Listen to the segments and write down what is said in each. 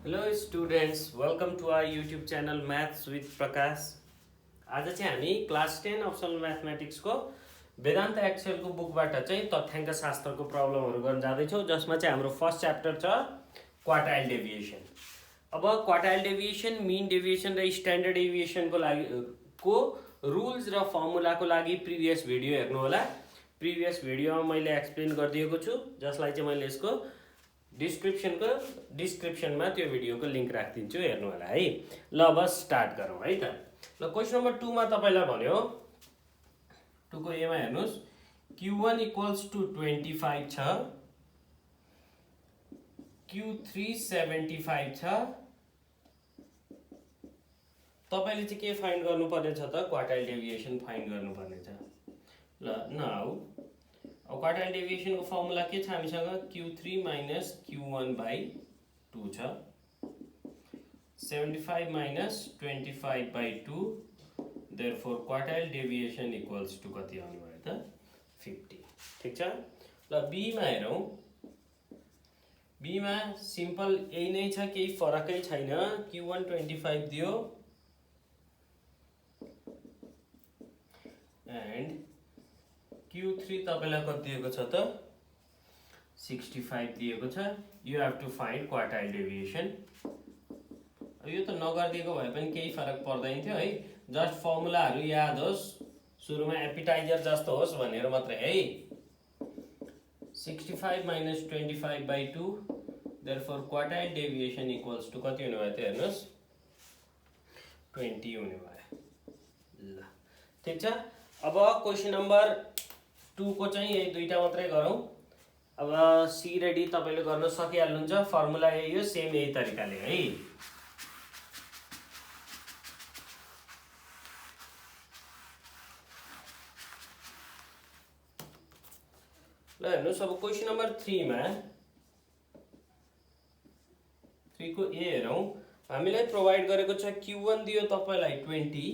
Hello students, welcome to our YouTube channel maths with Prakash. आज चाहिँ हामी क्लास 10 अप्सनल म्याथमेटिक्सको वेदान्त एक्सेलको बुकबाट चाहिँ तथ्याङ्क शास्त्रको प्रब्लमहरू गर्न जाँदैछौँ, जसमा चाहिँ हाम्रो फर्स्ट च्याप्टर छ क्वार्टाइल डेभिएसन। अब क्वार्टाइल डेभिएसन, मिन डेभिएसन र स्ट्यान्डर्ड डेभिएसनको लागि को रुल्स र फर्मुलाको लागि प्रिभियस भिडियो हेर्नु होला। प्रिभियस भिडियोमा मैले एक्सप्लेन गरिदिएको छु, जसलाई चाहिँ मैले यसको डिस्क्रिप्सनमा त्यो भिडियोको लिङ्क राखिदिन्छु, हेर्नु होला है। ल अब स्टार्ट गरौँ है त। ल क्वेसन नम्बर 2 मा तपाईलाई भन्यो, 2 को ए मा हेर्नुस्, Q1 = 25 छ, Q3 75 छ। तपाईले चाहिँ के फाइन्ड गर्नुपर्ने छ त? क्वार्टाइल डेभिएसन फाइन्ड गर्नुपर्ने छ। ल नाउ अब क्वार्टाइल डेभिएसन को फर्मुला के छ हामीसँग? Q3 - Q1/2 छ, 75 - 25/2, therefore quartile deviation equals to कति आउनु भयो त? 50। ठीक छ। ल बी मा हेरौँ, बी मा सिम्पल यही नै छ, केही फरकै छैन। Q1 25 दियो एन्ड Q3 तपाईलाई कति दिएको छ त? 65 दिएको छ। You have to find quartile deviation. यो त नगरिदिएको भए पनि केही फरक पर्दैन थियो है, जस्ट फर्मुलाहरू याद होस्, सुरुमा एपिटाइजर जस्तो होस् भनेर मात्रै है। 65 - 25/2, therefore quartile deviation equals to कति हुने भयो त? हेर्नुहोस्, 20 हुने भयो। ल ठीक छ। अब क्वेसन नम्बर 2 को चाहिँ यही दुईटा मात्रै गरौँ। अब सी र डी तपाईले गर्न सकिहाल्नुहुन्छ, फर्मुला यही हो, सेम यही तरिकाले है। ल हेर्नुहोस्, अब क्वेसन नम्बर 3 मा 3 को ए हेरौँ। हामीलाई प्रोभाइड गरेको छ Q1 दियो तपाईलाई 20,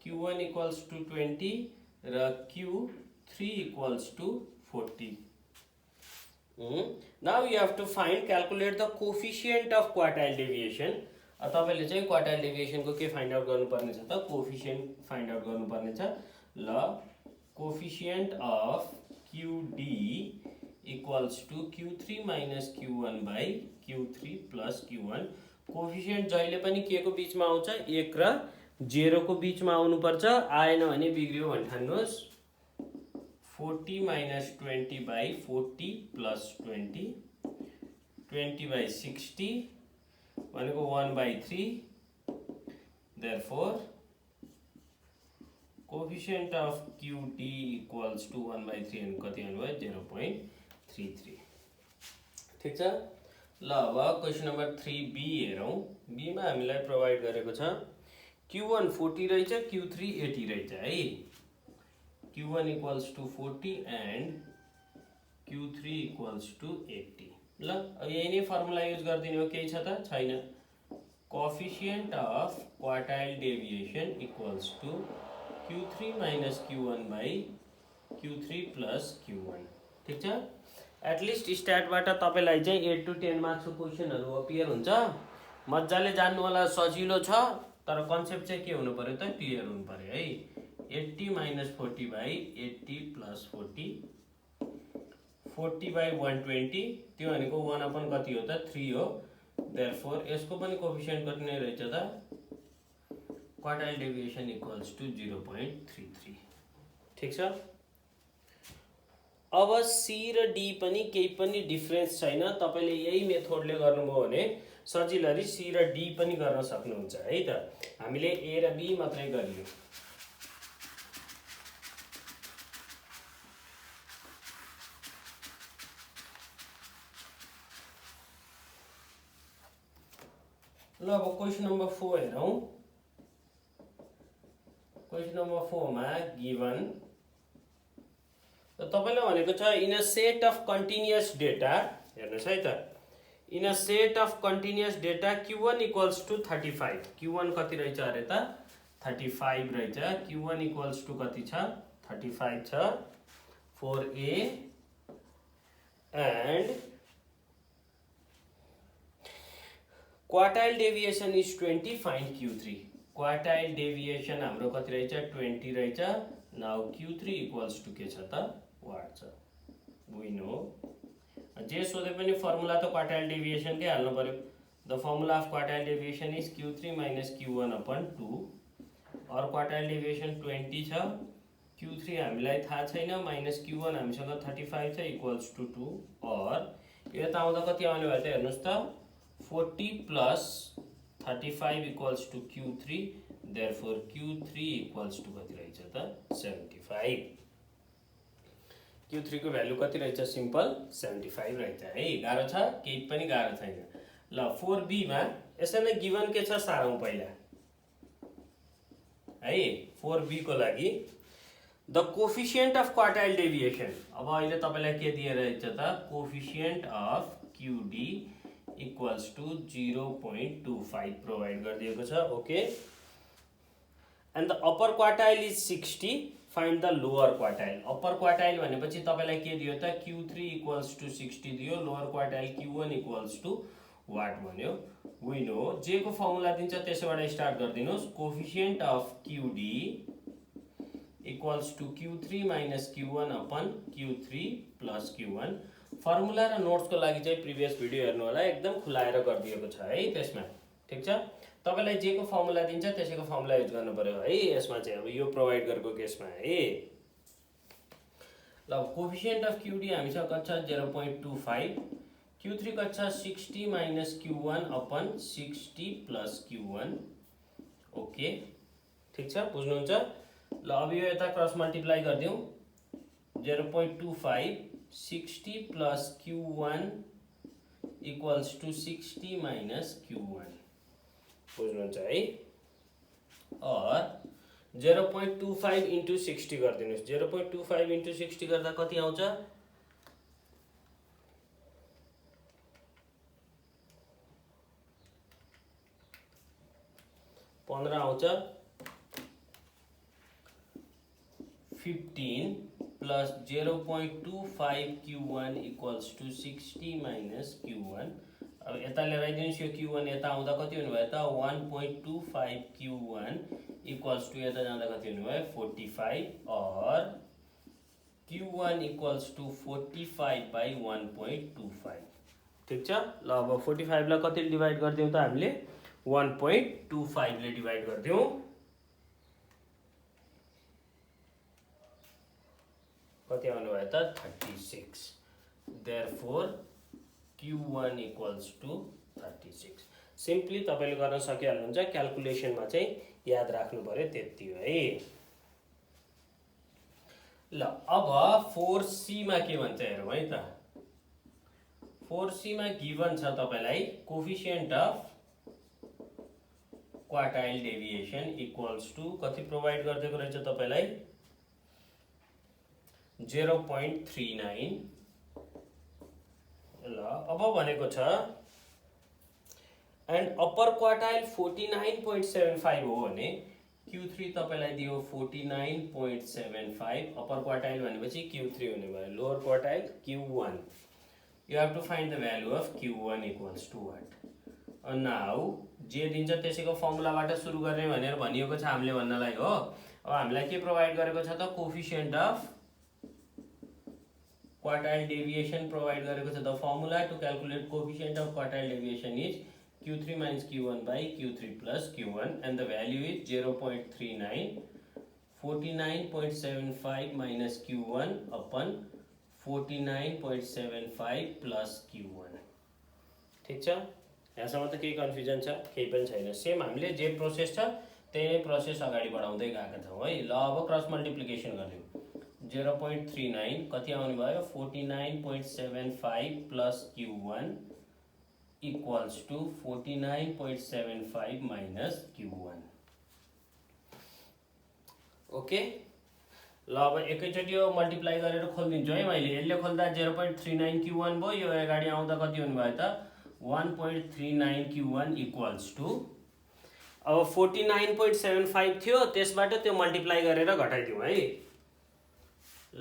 Q1 = 20 र Q3 = 40. Now you have to calculate the coefficient of quartile deviation. तपाईले चाहिँ क्वार्टाइल डेभिएसन को के फाइन्ड आउट गर्नुपर्ने छ त? कोएफिसिएन्ट फाइन्ड आउट गर्नुपर्ने छ। ल coefficient of QD = Q3 - Q1/Q3 + Q1। Coefficient जहिले पनि के को बीचमा आउँछ? 1 र 0 को बीचमा आउनुपर्छ। आएन भने बिग्रियो भनि ठान्नुहोस्। 40 - 20/40 + 20, 20/60 भनेको 1/3, therefore कोएफिसिएन्ट अफ QD = 1/3 अनि कति आउनु भयो? 0.33। ठीक छ। ल अब क्वेसन नम्बर 3B हेरौँ। बी मा हामीलाई प्रोभाइड गरेको छ Q1 40 रहेछ, Q3 80 रहेछ है। Q1 = 40 and Q3 = 80। ल अब यही नै फर्मुला युज गरिदिने हो, केही छ त? छैन। Coefficient of quartile deviation equals to Q3 - Q1/Q3 + Q1। ठीक छ। एटलिस्ट स्ट्याटबाट तपाईलाई चाहिँ 8 to 10 मार्क्सको क्वेसनहरू अपियर हुन्छ। मजाले जान्नु होला, सजिलो छ, तर कन्सेप्ट चाहिँ के हुनु पर्यो त? क्लियर हुनु पर्यो है। 80 - 40/80 + 40, 40/120, त्यो भनेको 1/, कति हो त? 3 हो। देयरफोर यसको पनि कोएफिसिएन्ट कति नै रहेछ त? Quartile deviation equals to 0.33। ठीक छ। अब सी र डी पनि केही पनि डिफरेन्स छैन। तपाईले यही मेथडले गर्नुभयो भने सजिलरी सी र डी पनि गर्न सक्नुहुन्छ है त। हामीले ए र बी मात्रै गरियो। ल अब क्वेसन नम्बर 4 हेरौँ। क्वेसन नम्बर 4 मा गिवन तपाईलाई भनेको छ in a set of continuous data, हेर्नुस् है त, in a set of continuous data Q1 = 35। Q1 कति रहेछ अरे त? 35 रहेछ। Q1 = कति छ? 35 छ for A, and quartile deviation is 20, find Q3। Quartile deviation हाम्रो कति रहेछ 20 रहेछ। नाउ Q3 इक्वल्स टु के छ त वाट छ वी नो। जे सोधे पनि फर्मुला त क्वार्टाइल डेभिएसन कै हाल्नु पर्यो। The formula of quartile deviation is Q3 minus Q1 upon 2 और क्वार्टाइल डेभिएसन 20 छ। Q3 हामीलाई थाहा छैन माइनस Q1 हामीसँग 35 छ इक्वल्स टु 2 और यता आउँदा कति आउने भयो त हेर्नुस् त 40 plus 35 equals to Q3 therefore Q3 equals to कति रहेछ त 75। Q3 को भ्यालु कति रहेछ सिम्पल 75 रहेछ है। गाह्रो छ केही पनि गाह्रो छैन। ल 4B मा यसैले गिवन के छ सारौं पहिला है। 4B को लागि the coefficient of quartile deviation. अब अहिले तपाईलाई के दिएर रहेछ त coefficient of QD equals to 0.25 provide गरिदिएको छ। Okay and the upper quartile is 60, find the lower quartile. Upper quartile भनेपछि तपाईलाई के दियो त Q3 इक्वल्स टु 60 दियो। Lower quartile Q1 equals to what भन्यो वी नो। जे को फर्मुला दिन्छ त्यसैबाट स्टार्ट गर्दिनुस्। Coefficient of QD equals to Q3 minus Q1 upon Q3 plus Q1। Formula र नोट्स को लागि चाहिँ प्रिभियस भिडियो हेर्नु होला, एकदम खुलाएर गरिदिएको छ है त्यसमा। ठीक छ, तपाईलाई जे को फर्मुला दिन्छ त्यसैको फर्मुला युज गर्नु पर्यो है यसमा चाहिँ। अब यो प्रोवाइड गरेको केसमा है। ल कोफिसिएन्ट अफ QD हामीसँग कति छ 0.25, Q3 कति छ 60 minus Q1 upon 60 plus Q1। Okay ठीक छ, बुझ्नुहुन्छ। ल अब यो यता क्रस मल्टिप्लाई गर्दियौ 0.25 60 plus Q1 equals to 60 minus Q1 बुझ्नुहुन्छ है। और 0.25 इन्टु 60 गरिदिनुस्। 0.25 इन्टु 60 गर्दा कति आउँछ 15 आउँछ। 15 plus 0.25 Q1 equals to 60 minus Q1। अब यता लिएर आइदिनुस्। यो Q1 यता आउँदा कति हुने भयो त 1.25 Q1 इक्वल्स टु यता जाँदा कति हुने भयो 45 और Q1 इक्वल्स टु 45 बाई 1.25। ठीक छ। ल अब 45 लाई कति डिवाइड गर्दियौ त हामीले 1.25 ले डिवाइड गर्दियौ। कति आउने भयो त 36। Therefore Q1 equals to 36। Simply तपाईले गर्न सकिहाल्नुहुन्छ। क्याल्कुलेसनमा चाहिँ याद राख्नु पर्यो त्यति हो है। ल अब 4C मा के भन्छ हेरौँ है त। 4C मा गिवन छ तपाईलाई coefficient of quartile deviation equals to कति प्रोवाइड गरिदिएको रहेछ तपाईलाई 0.39। ल अब भनेको छ एन्ड अप्पर क्वार्टाइल 49.75 हो भने Q3 तपाईलाई दियो 49.75। अप्पर क्वार्टाइल भनेपछि Q3 हुने भयो। Lower quartile Q1। You have to find the value of Q1 equals to what? Now जे दिन्छ त्यसैको फर्मुलाबाट सुरु गर्ने भनेर भनिएको छ हामीले भन्नलाई हो। अब हामीलाई के प्रोवाइड गरेको छ त coefficient of quartile deviation provide गरेको छ। The formula to calculate coefficient of quartile deviation is Q3 minus Q1 by Q3 plus Q1 and the value is 0.39। 49.75 minus Q1 upon 49.75 plus Q1। ठीक छ, यहाँसम्म त केही कन्फ्युजन छ केही पनि छैन। सेम हामीले जे प्रोसेस छ त्यही प्रोसेस अगाडि बढाउँदै गएका छौँ है। ल अब क्रस मल्टिप्लिकेसन गर्दियौ 0.39 कति आउने भयो 49.75 plus Q1 equals to 49.75 minus Q1। Okay ल अब एकैचोटि यो मल्टिप्लाई गरेर खोलिदिन्छु है मैले। यसले खोल्दा 0.39 Q1 भयो। यो अगाडि आउँदा कति हुने भयो त 1.39 Q1 इक्वल्स टु अब 49.75 थियो त्यसबाट त्यो मल्टिप्लाई गरेर घटाइदिउँ है। ल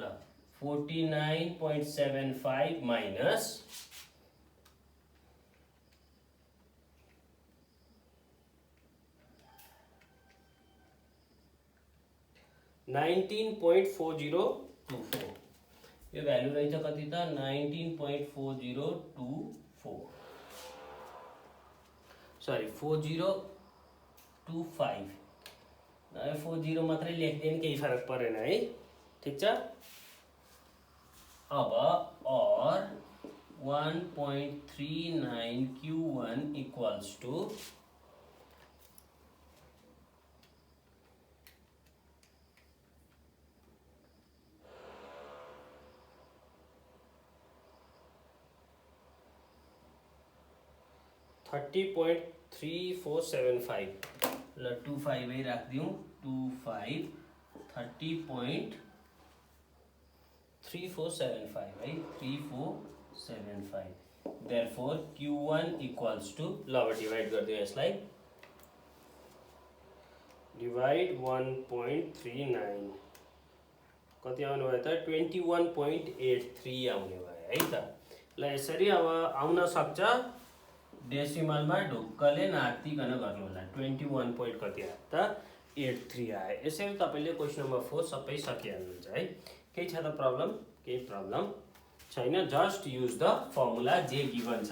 49.75 माइनस 19.4024 यो भ्यालु रहेछ कति त 19.4024 सरी 4025 40 मात्रै लेख्दिए नि केही फरक परेन है ठीक छ अब और 1.39 Q1 equals to 30.3475 ल 25 है राख्दिउँ 25 30.3475 है 3475 therefore Q1 equals to ल अब डिवाइड गरिदिउँ यसलाई डिवाइड 1.39 कति आउने भयो त 21.83 आउने भयो है त ल यसरी अब आउन सक्छ डेसिमलमा ढुक्कले नातिकन गर्नु होला 21 point कति आयो त 83 आयो यसरी तपाईले क्वेशन नम्बर 4 सबै सकिहाल्नुहुन्छ है केही छ त प्रब्लम केही प्रब्लम छैन जस्ट युज द फर्मुला जे गिवन छ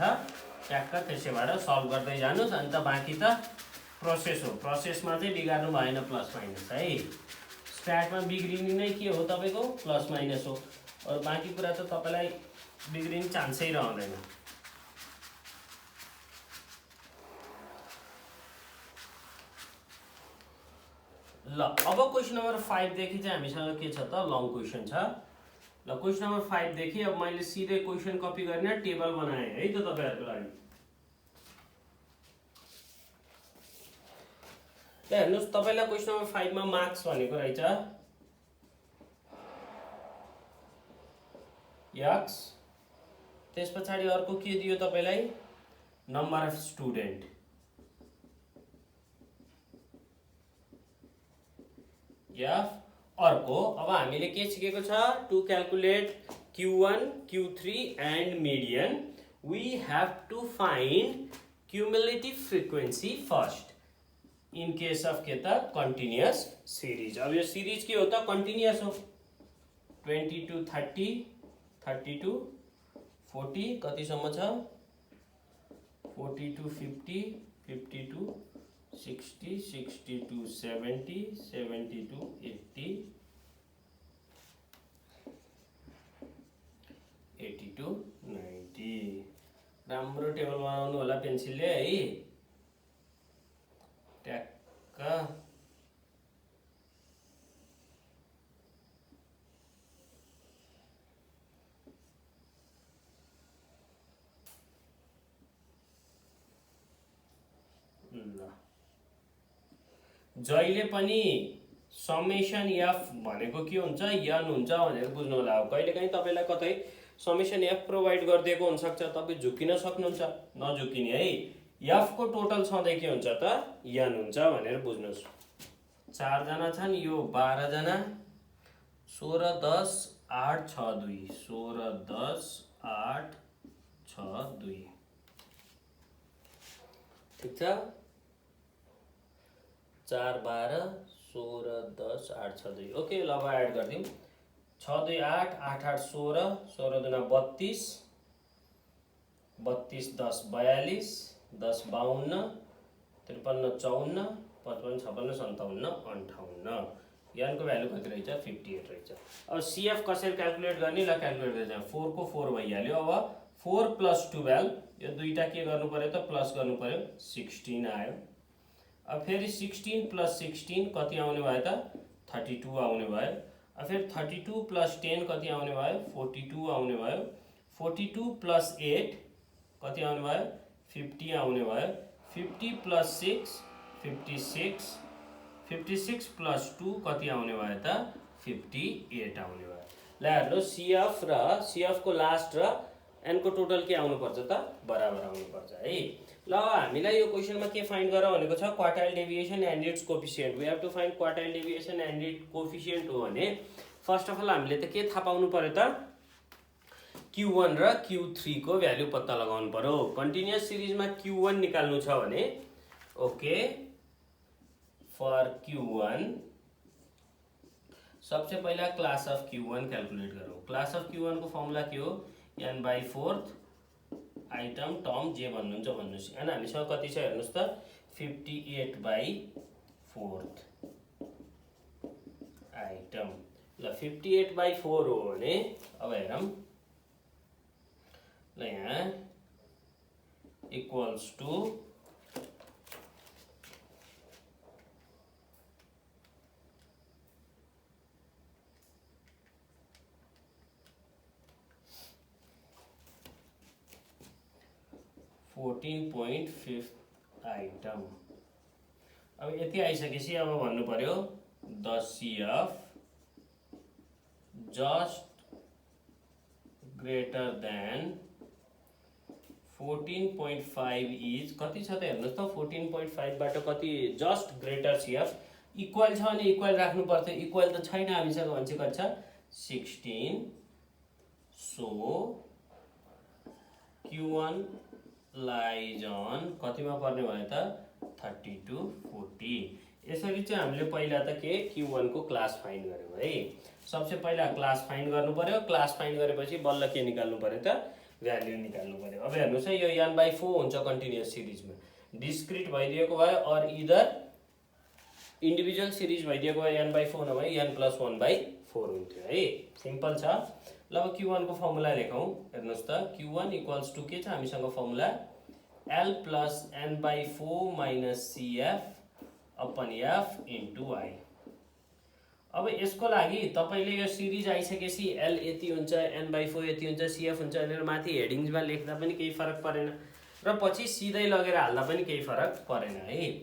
ट्याक्क त्यसैबाट सल्भ गर्दै जानुस् अनि त बाँकी त प्रोसेस हो प्रोसेसमा चाहिँ बिगार्नु भएन प्लस माइनस है स्ट्याटमा बिग्रिने नै के हो तपाईको प्लस माइनस हो अरु बाँकी कुरा त तपाईलाई बिग्रिने चान्सै रहँदैन ल अब क्वेशन नम्बर 5 देखि चाहिँ हामीसँग के छ त लङ क्वेशन छ ल क्वेशन नम्बर 5 देखि अब मैले सिधै क्वेशन कपी गर्ने टेबल बनाए है त तपाईहरुको लागि ल हेर्नुस् तपाईलाई क्वेशन नम्बर 5 मा मार्क्स भनेको रहेछ x त्यसपछि अर्को के दियो तपाईलाई नम्बर अफ स्टुडेन्ट F अर्को अब हामीले के सिकेको छ to calculate Q1 Q3 and median we have to find cumulative frequency first in case of के त continuous series अब यो series के हो त continuous हो 20 to 30 30 to 40 कति सम्म छ 40 to 50 50 to 60 60 to 70 70 to 80 80 to 90 राम्रो टेबल बनाउनु होला पेन्सिलले है ट्याक्क जहिले पनि समेसन f भनेको के हुन्छ n हुन्छ भनेर बुझ्नु होला कहिलेकाहीँ तपाईलाई कतै समेसन f प्रोवाइड गरिदिएको हुन सक्छ तपाई झुकिन सक्नुहुन्छ नझुकिने है f को टोटल सधैं के हुन्छ त n हुन्छ भनेर बुझ्नुस् 4 जना छन् यो 12 जना 16 10 8 6 2 16 10 8 6 2 ठीक छ 4 12 16 10 8 6 2 ओके ल अब एड गर्दियौं 6 2 8 8 8 16 16 दुना 32 32 10 42 10 52 53 54 55 56 57 58 n को भ्यालु कति रहेछ 58 रहेछ अब cf कसरी क्याल्कुलेट गर्ने ल क्याल्कुलेट गर्दा 4 को 4 भइहाल्यो अब 4 + 12 यो दुईटा के गर्नु पर्यो त प्लस गर्नु पर्यो 16 आयो अब फेरि 16 + 16 कति आउने भयो त 32 आउने भयो अब फेरि 32 + 10 कति आउने भयो 42 आउने भयो 42 + 8 कति आउने भयो 50 आउने भयो 50 + 6 56 56 + 2 कति आउने भयो त 58 आउने भयो ल हेर्नु CF र CF को लास्ट र n को टोटल के आउनु पर्छ त बराबर आउनु पर्छ है ल हामीलाई यो क्वेशनमा के फाइन्ड गर भनेको छ quartile deviation and its coefficient we have to find quartile deviation and its coefficient हो भने फर्स्ट अफ अल हामीले त के थाहा पाउनु पर्यो त Q1 र Q3 को भ्यालु पत्ता लगाउनु पर्यो कन्टिन्युअस सिरिजमा Q1 निकाल्नु छ भने ओके फर Q1 सबसे पहिला क्लास अफ Q1 क्यालकुलेट गरौँ। क्लास अफ Q1 को फर्मुला के हो? n/4 आइटम टर्म जे भन्नुहुन्छ भन्नुहोस्। अनि हामीसँग कति छ हेर्नुहोस् त, 58/4 आइटम। ल 58/4 हो भने अब हेरौँ ल, यहाँ इक्वल्स टु 14.5 आइटम। अब यति आइसकेपछि अब भन्नु पर्यो the CF just greater then 14.5 is कति छ त हेर्नुहोस् त, 14.5 बाट कति जस्ट ग्रेटर CF इक्वल छ भने इक्वल राख्नु पर्थ्यो। इक्वल त छैन हामीसँग, भन्छ कति छ 16। सो Q1 लाइज अन कतिमा पर्ने भयो त 3240। यसरी चाहिँ हामीले पहिला त के Q1 को क्लास फाइन्ड गर्यौं है। सबसे पहिला क्लास फाइन्ड गर्नु पर्यो। क्लास फाइन्ड गरेपछि बल्ल के निकाल्नु पर्यो त, भ्याल्यु निकाल्नु पर्यो। अब हेर्नुस् है, यो n/4 हुन्छ कन्टिन्युअस सिरिजमा। डिस्क्रिट भइदिएको भए अर इदर इन्डिभिजुअल सिरिज भइदिएको भए n/4 नभए n+1/4 हुन्थ्यो है। सिम्पल छ। ल अब Q1 को फर्मुला लेखौँ। हेर्नुहोस् त, Q1 इक्वल्स टु के छ हामीसँग formula, L + n/4 - CF upon F into I। अब यसको लागि तपाईले यो सिरिज आइसकेपछि L यति हुन्छ, n/4 यति हुन्छ, CF हुन्छ भनेर माथि हेडिङ्समा लेख्दा पनि केही फरक परेन र पछि सिधै लगेर हाल्दा पनि केही फरक परेन है।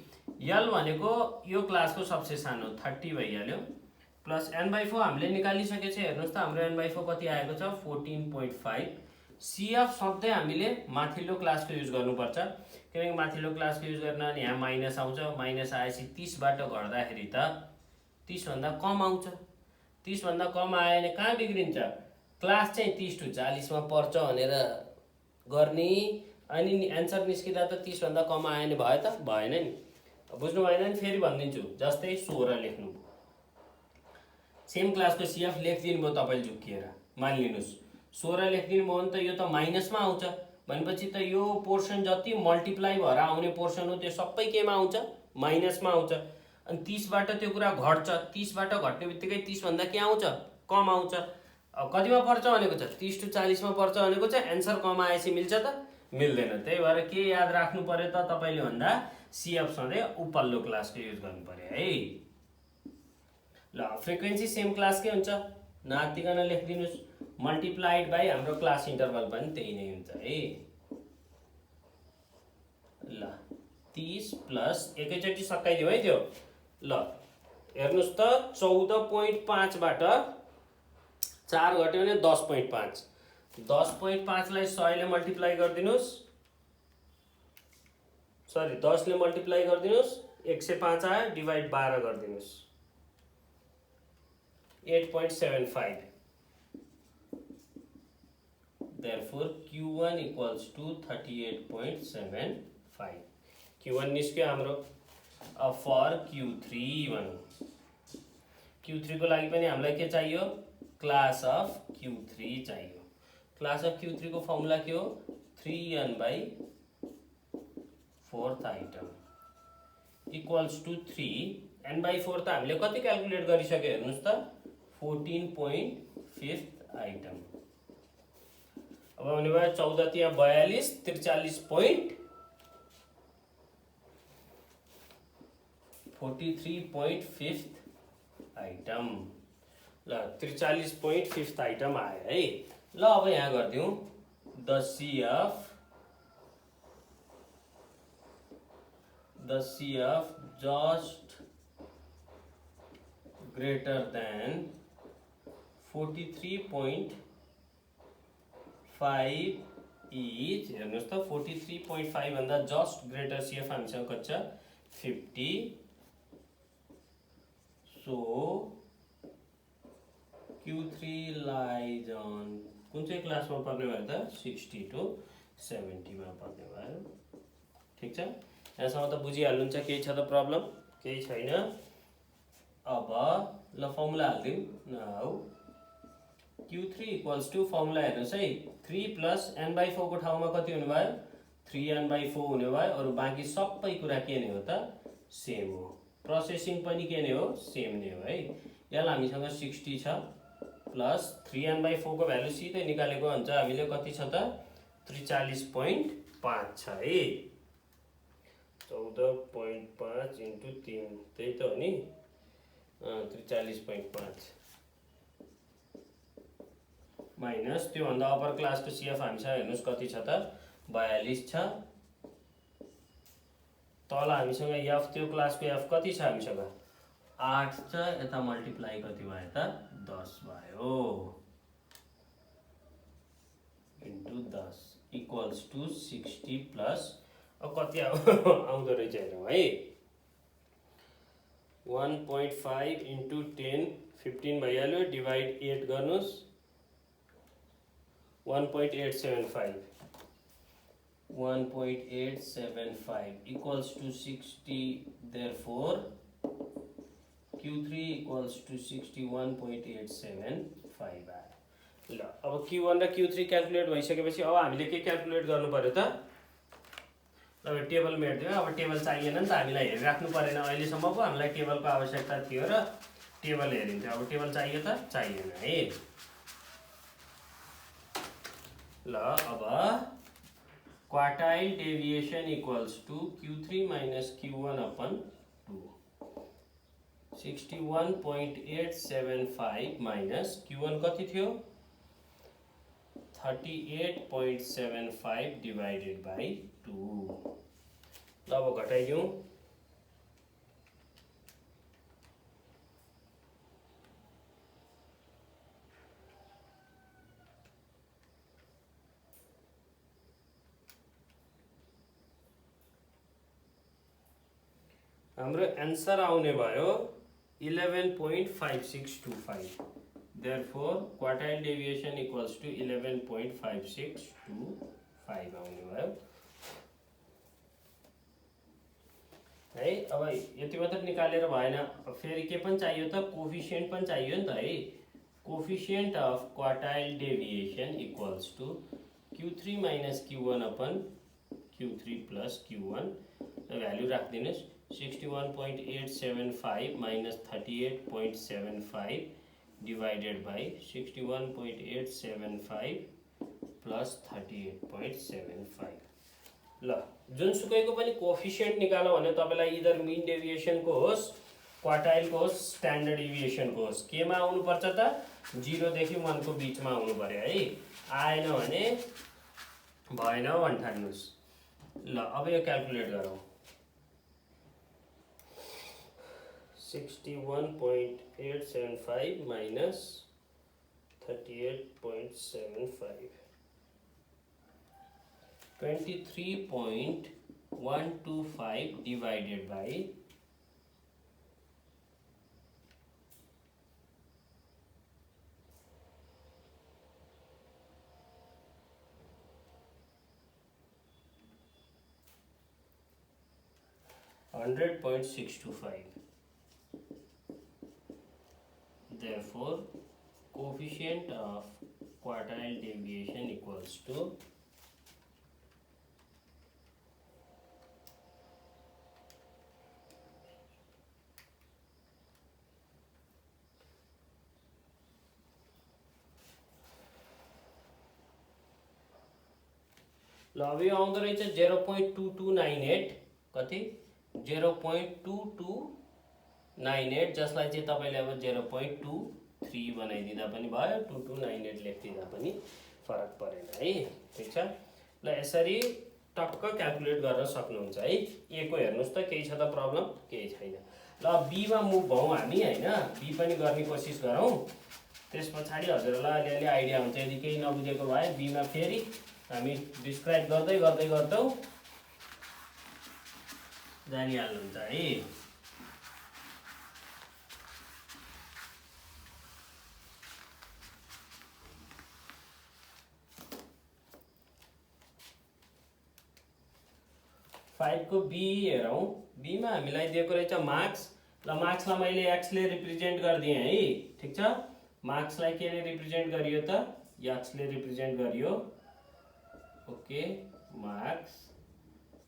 L भनेको यो क्लासको सबसे सानो 30 भइहाल्यो, प्लस n/4 हामीले निकालिसकेछ। हेर्नुहोस् त, हाम्रो n/4 कति आएको छ 14.5। CF सधैँ हामीले माथिल्लो क्लासको युज गर्नुपर्छ, किनकि माथिल्लो क्लासको युज गर्न अनि यहाँ माइनस आउँछ। माइनस आएपछि 30 बाट घट्दाखेरि त 30 भन्दा कम आउँछ। 30 भन्दा कम आयो भने कहाँ बिग्रिन्छ, क्लास चाहिँ 30 to 40 मा पर्छ भनेर गर्ने। अनि एन्सर निस्किँदा त 30 भन्दा कम आयो भने भयो त भएन नि। बुझ्नु भएन नि, फेरि भनिदिन्छु। जस्तै 16 लेख्नु, सेम क्लासको CF लेखिदिनु भयो तपाईले झुक्किएर। मानिलिनुस् 16 लेखिदिनु भयो भने त यो त माइनसमा आउँछ भनेपछि त यो पोर्सन जति मल्टिप्लाई भएर आउने पोर्सन हो त्यो सबै केमा आउँछ, माइनसमा आउँछ। अनि 30 बाट त्यो कुरा घट्छ। 30 बाट घट्ने बित्तिकै 30 भन्दा के आउँछ, कम आउँछ। अब कतिमा पर्छ भनेको छ 30 to 40 मा पर्छ भनेको छ। एन्सर कम आएपछि मिल्छ त, मिल्दैन। त्यही भएर के याद राख्नु पर्यो त तपाईले भन्दा, CF सधैँ उपल्लो क्लासको युज गर्नु पर्यो है। ल फ्रिक्वेन्सी सेम क्लासकै हुन्छ, नातिकन लेखिदिनुस्। मल्टिप्लाइड बाई हाम्रो क्लास इन्टरभल पनि त्यही नै हुन्छ है। ल 30 प्लस एकैचोटि सकाइदियो है त्यो। ल हेर्नुस् त, 14.5 बाट 4 घट्यो भने 10.5। 10.5 लाई 100 ले मल्टिप्लाई गरिदिनुस्, सरी 10 ले मल्टिप्लाई गरिदिनुस्, 105 आयो, divide 12 गरिदिनुस्, 8.75। Therefore Q1 equals to 38.75। Q1 निस्क्यो हाम्रो। अब फर Q3 भनौँ। Q3 को लागि पनि हामीलाई के चाहियो, क्लास अफ Q3 चाहियो। क्लास अफ Q3 को फर्मुला के हो, 3n/4 item equals to 3 n/4 त हामीले कति क्यालकुलेट गरिसक्यो हेर्नुस् त, 14.5 आइटम। अब भने भयो 14 तिया 42, 43.5 आइटम। ल 43.5 आइटम आयो है। ल अब यहाँ गरिदिउँ, the CF just greater then 43.5 is, हेर्नुहोस् त 43.5 भन्दा जस्ट ग्रेटर CF हामीसँग कति छ 50। सो Q3 लाइज अन कुन चाहिँ क्लासमा पर्ने भयो त, 60 to 70 मा पर्ने भयो। ठिक छ, यहाँसम्म त बुझिहाल्नुहुन्छ। केही छ त प्रब्लम, केही छैन। अब ल फर्मुला हाल्दिउँ now Q3 equals to formula हेर्नुहोस् है 3 प्लस n/4 को ठाउँमा कति हुने भयो 3n/4 हुने भयो अरु बाँकी सबै कुरा के नै हो त सेम हो प्रोसेसिङ पनि के नै हो सेम नै हो है यहाँ हामीसँग 60 छ प्लस 3n/4 को भ्यालु सिधै निकालेको हुन्छ हामीले कति छ त 43.5 छ है 14.5 into 3 त्यही त हो नि 43.5 माइनस त्यो भन्दा अपर क्लासको सीएफ हामीसँग हेर्नुस् कति छ त 42 छ तल हामीसँग एफ त्यो क्लासको एफ कति छ हामीसँग 8 छ यता मल्टिप्लाई कति भयो त 10 भयो इन्टु 10 इक्वल्स टु 60 प्लस अब कति आउँदो रहेछ हेरौँ है 1.5 इन्टु 10 15 भइहाल्यो डिभाइड 8 गर्नुस् 1.875 1.875 equals to 60 therefore Q3 equals to 61.875 आयो ल अब Q1 र Q3 क्याल्कुलेट भइसकेपछि अब हामीले के क्याल्कुलेट गर्नु पर्यो त अब टेबल मेट्दियो अब टेबल चाहिएन नि त हामीलाई हेरिराख्नु परेन अहिलेसम्म पो हामीलाई टेबलको आवश्यकता थियो र टेबल हेरिन्थ्यो अब टेबल चाहियो त चाहिएन है ल अब quartile deviation equals to Q3 minus Q1 upon 2 61.875 minus Q1 कति थियो 38.75 divided by 2 ल अब घटाइदिउँ हाम्रो आन्सर आउने भयो 11.5625 therefore quartile deviation equals to 11.5625 आउने भयो है अब यति मात्र निकालेर भएन फेरि के पनि चाहियो त कोफिसिएन्ट पनि चाहियो नि त है coefficient of quartile deviation equals to Q3 minus Q1 upon Q3 plus Q1 value राख्दिनुस् 61.875 minus 38.75 divided by 61.875 plus 38.75 ल जुनसुकैको पनि कोफिसिएन्ट निकाल्नु भने तपाईलाई इदर मिन डेभिएसन को होस् क्वार्टाइल को होस् स्ट्यान्डर्ड डेभिएसन को होस् केमा आउनु पर्छ त 0 देखि 1 को बीचमा आउनु पर्यो है आएन भने भएन भन्ठान्नुस् ल अब यो क्याल्कुलेट गरौँ 61.875 minus 38.75 23.125 divided by 100.625 therefore coefficient of quartile deviation equals to ल अब यो आउँदो रहेछ 0.2298 कति 0.2298 जसलाई चाहिँ तपाईले अब 0.23 बनाइदिँदा पनि भयो 2298 लेख्दिँदा पनि फरक परेन है ठीक छ ल यसरी टक्क क्याल्कुलेट गर्न सक्नुहुन्छ है ए को हेर्नुस् त केही छ त प्रब्लम केही छैन ल बी मा मुभ भौं हामी हैन बी पनि गर्ने कोसिस गरौँ त्यसपछि हजुरलाई अलिअलि आइडिया हुन्छ यदि केही नबुझेको भए बी मा फेरि हामी डिस्क्राइब गर्दै गर्दै जानिहाल्नुहुन्छ है 5 को बी हेरौं बी मा हामीलाई दिएको रहेछ मार्क्स ल मार्क्सलाई मैले एक्सले रिप्रेजेन्ट गरिदिएँ है, ठिक छ। मार्क्सलाई केले रिप्रेजेन्ट गरियो त, एक्सले रिप्रेजेन्ट गरियो। ओके, मार्क्स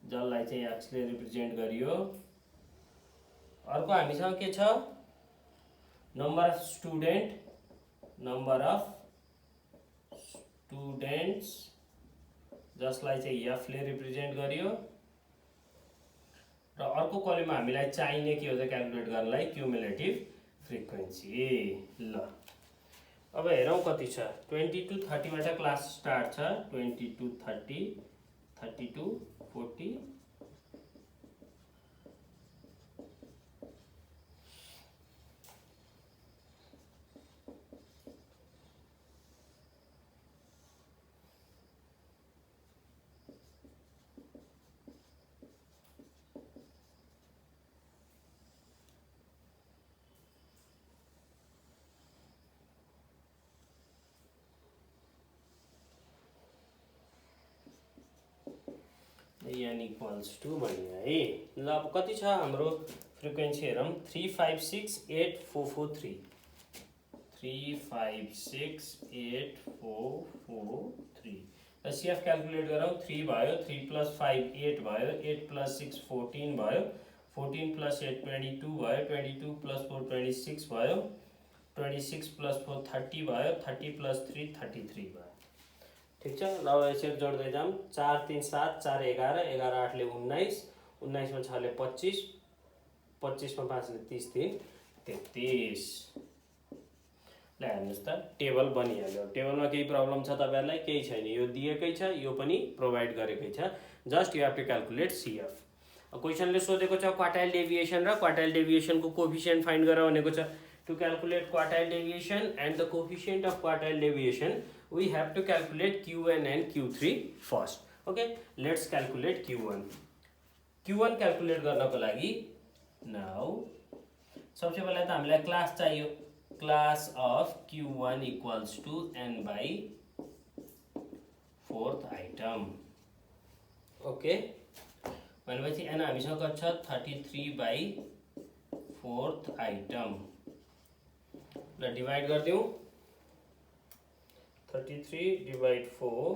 जसलाई चाहिँ एक्सले रिप्रेजेन्ट गरियो। अर्को हामीसँग के छ, नम्बर अफ स्टुडेन्ट्स जसलाई चाहिँ एफले रिप्रेजेन्ट गरियो। र अर्को कलममा हामीलाई चाहिने के हो त क्याल्कुलेट गर्नलाई, क्युमुलेटिभ फ्रिक्वेन्सी। ल अब हेरौँ कति छ, 20 to 30 बाट क्लास स्टार्ट छ, 20 to 30, 30 to 40, n equals two भन्यो है। ल अब कति छ हाम्रो फ्रिक्वेन्सी हेरौँ, 3568443, 3568443। र सिएफ क्याल्कुलेट गरौँ, 3 भयो, 3 + 5 8 भयो, 8 + 6 14 भयो, 14 + 8 22 भयो, 22 + 4 26 भयो, 26 + 4 30 भयो, 30 + 3 33 भयो, ठिक छ। ल अब यसरी जोड्दै जाऊँ, 4 3 7 4 11, 11 8 ले 19, 19 में 6 ले 25, 25 में 5 ले 30, 3 33। ल हेर्नुहोस् त टेबल बनिहाल्यो। टेबलमा केही प्रब्लम छ तपाईहरुलाई? केही छैन, यो दिएकै छ, यो पनि प्रोभाइड गरेकै छ, just you have to calculate CF. क्वेसनले सोधेको छ क्वार्टाइल डेभिएसन र क्वार्टाइल डेभिएसनको कोफिसिएन्ट फाइन्ड गर भनेको छ। To calculate quartile deviation and the coefficient of quartile deviation we have to calculate Q1 and Q3 first. Okay, let's calculate Q1. Q1 calculate गर्नको लागि now सबसे पहले त हामीलाई क्लास चाहियो, class of Q1 equals to n by 4th item. Okay, भनेपछि n हामीसँग कति छ, 33 by 4th item। ल डिवाइड गरिदिउँ, 33 divide 4,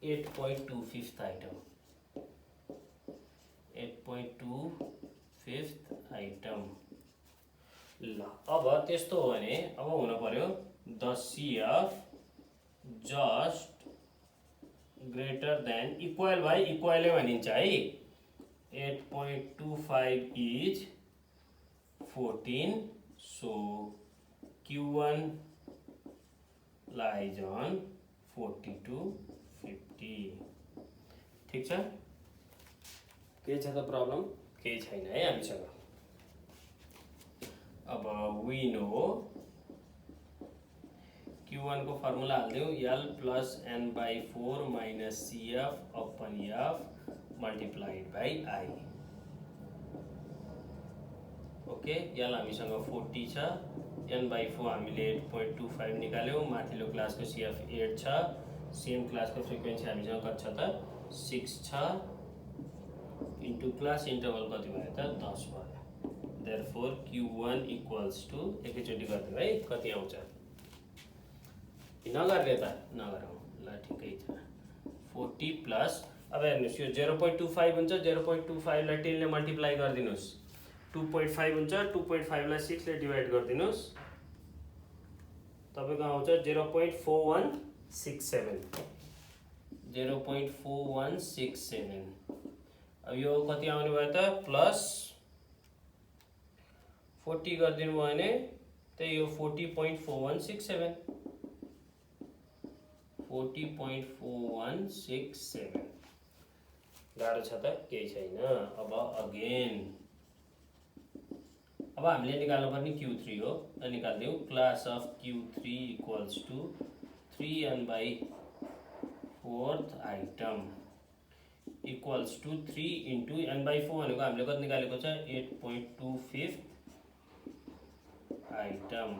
8.2 fifth item, 8.2 fifth item। ल अब त्यस्तो हो भने अब हुन पर्यो the CF just greater than equal by इक्वलै भनिन्छ है। 8.25 is 14, so Q1 lies on 40 to 50, ठीक छ। के छ त प्रब्लम? केही छैन है हामीसँग। अब we know Q1 को formula हाल्दिउँ, L plus n by 4 minus CF upon F multiplied by I। Okay, L हामीसँग 40 छ, n by 4 हामीले 8.25 निकाल्यौँ, माथिल्लो क्लासको CF 8 छ, सेम क्लासको फ्रिक्वेन्सी हामीसँग कति छ त 6 छ, इन्टु क्लास इन्टरभल कति भयो त 10 भयो। देयरफोर Q1 इक्वल्स टु, एकैचोटि गरिदिउँ है कति आउँछ, नगर्ने त नगरौँ, ल ठिकै छ। 40 प्लस, अब हेर्नुहोस् यो 0.25 हुन्छ, 0.25 लाई 10 ले मल्टिप्लाई गरिदिनुहोस्, 2.5 हुन्छ, 2.5 लाई 6 ले डिवाइड गरिदिनुहोस्, तपाईको आउँछ 0.4167, 0.4167। अब यो कति आउने भयो त प्लस 40 गरिदिनु भयो भने त्यही हो 40.4167, 40.4167। गाह्रो छ त? केही छैन। अब अगेन अब हामीले निकाल्नुपर्ने Q3 हो, त निकाल्दिउँ, class of Q3 equals to 3n by 4th item equals to 3 into n by 4 भनेको हामीले कति निकालेको छ 8.2 fifth item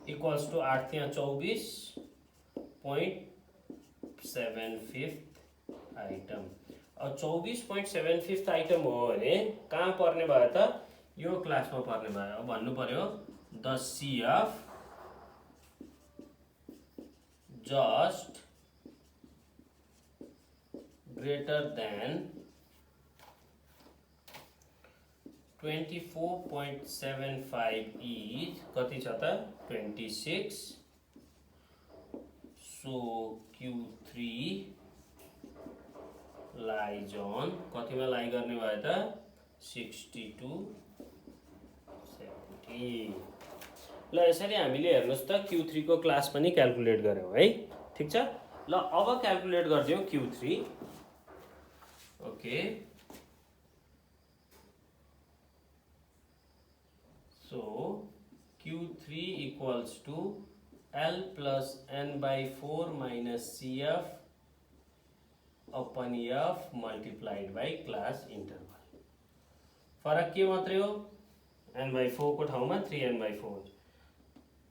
इक्वल्स टु 8 त्यहाँ 24.7 fifth item। अब 24.75 आइटम हो भने कहाँ पर्ने भयो त? यो क्लासमा पर्ने भयो। अब भन्नु पर्यो the CF just greater than 24.75 is कति छ त? 26. So Q3 lies on कतिमा लाई गर्ने भयो त? 62, 70. ल यसरी हामीले हेर्नुस् त Q3 को क्लास पनि क्याल्कुलेट गर्यौं है। ठीक छ? ल अब क्याल्कुलेट गर्दियौं Q3. Okay, so Q3 equals to L plus n by 4 minus CF upon F multiplied by class interval. फरक के मात्रै हो? n by 4 को ठाउँमा 3n by 4.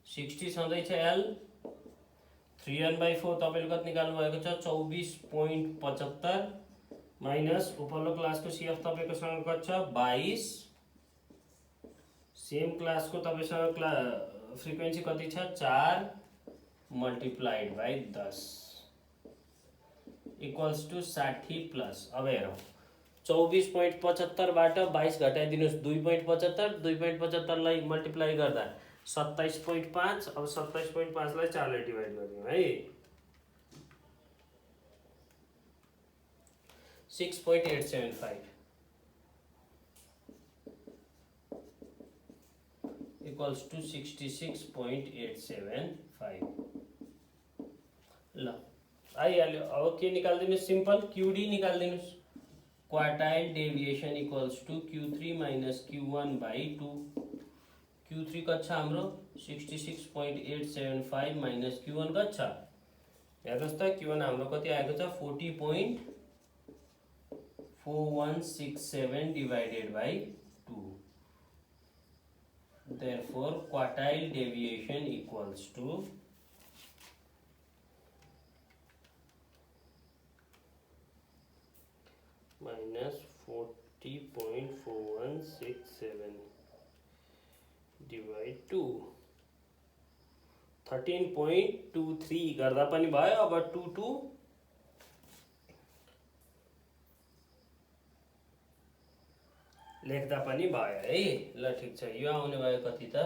60 छँदैछ L, 3n by 4 तपाईले कति निकाल्नु भएको छ? 24.75 माइनस उपल्लो क्लासको CF तपाईको सँग कति छ? 22. सेम क्लासको तपाईसँग फ्रिक्वेन्सी कति छ? 4 multiplied by 10 equals to 60 plus. अब हेरौँ 24.75 बाट 22 घटाइदिनुस् 2.75, 2.75 लाई मल्टिप्लाई गर्दा 27.5। अब 27.5 लाई 4 ले डिवाइड गरिदिउँ है। 6.875 equals to 66.875. ल आइहाल्यो। अब के निकाल्दिनुस्? सिम्पल QD निकाल्दिनुस्। Quartile deviation equals to Q3 minus Q1 by 2। Q3 कति छ हाम्रो? 66.875 माइनस Q1 कति छ? हेर्नुस् त Q1 हाम्रो कति आएको छ? 40.4167 divided by 2. Therefore quartile deviation equals to minus 40.4167 divide 2. 13.23 गर्दा पनि भयो। अब 22 लेख्दा पनि भयो है। ल ठीक छ, यो आउने भयो कति त?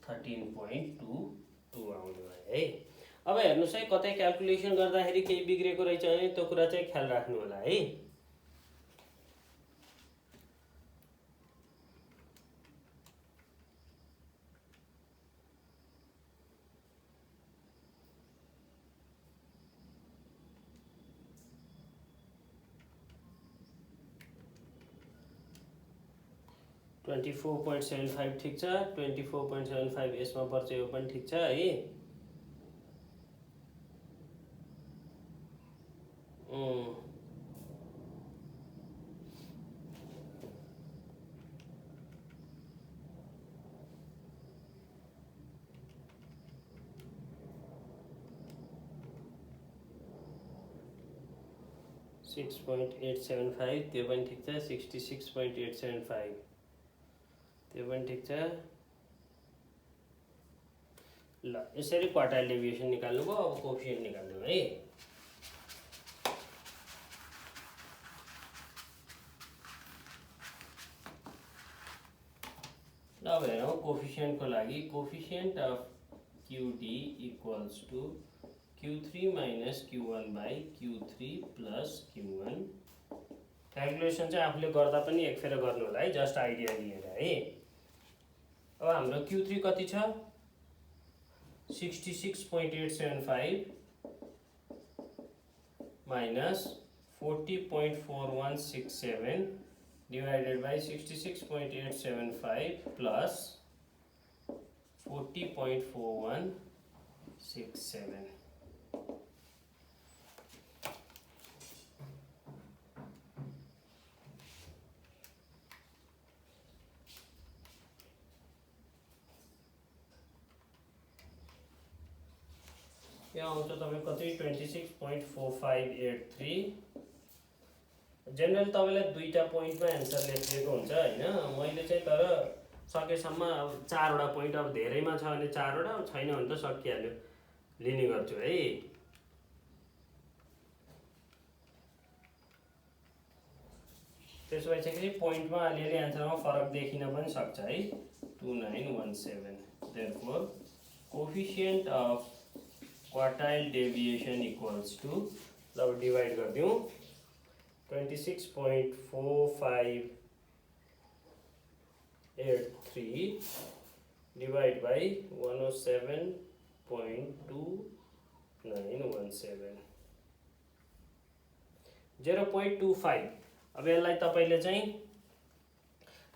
13.22 आउने भयो है। अब हेर्नुस् है, कतै क्याल्कुलेसन गर्दाखेरि केही बिग्रेको रहेछ भने त्यो कुरा चाहिँ ख्याल राख्नु होला है। ट्वेन्टी 4.75 ठीक छ। 24.75 यसमा पर्छ, यो पनि ठीक छ है। 6.875 त्यो पनि ठीक छ। 66.875 त्यो पनि ठीक छ। ल यसरी क्वार्टाइल डेभिएसन निकाल्नु भयो। अब कोएफिसिएन्ट निकाल्नु है। ल अब हेरौँ कोएफिसिएन्टको लागि। Coefficient of QD equals to Q3 minus Q1 by Q3 plus Q1। Calculation चाहिँ आफूले गर्दा पनि एकफेर गर्नु होला है, जस्ट आइडिया लिएर है। अब हाम्रो Q3 कति छ? 66.875 माइनस 40.4167 divided by 66.875 plus 40.4167. यहाँ आउँछ तपाईको कति? 26.4583 जेनरल तपाईँलाई दुईटा पोइन्टमा एन्सर लेखिएको हुन्छ होइन। मैले चाहिँ तर सकेसम्म अब 4वटा पोइन्ट, अब धेरैमा छ भने 4वटा, अब छैन भने त सकिहाल्यो, लिने गर्छु है। त्यसो भइसकेपछि पोइन्टमा अलिअलि एन्सरमा फरक देखिन पनि सक्छ है। 2917 therefore coefficient of quartile deviation equals to, ल डिभाइड गरिदिउँ, 26.4583 डिवाइड बाई 107.2917, 0.25। अब यसलाई तपाईँले चाहिँ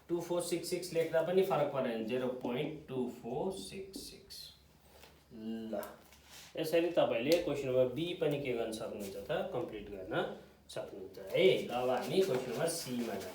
2466 लेख्दा पनि फरक परेन, 0.2466। ल यसरी तपाईँले क्वेसन नम्बर बी पनि के गर्न सक्नुहुन्छ त, कम्प्लिट गर्न सक्नुहुन्छ है। ल अब हामी क्वेसन नम्बर सी मा जाउँ।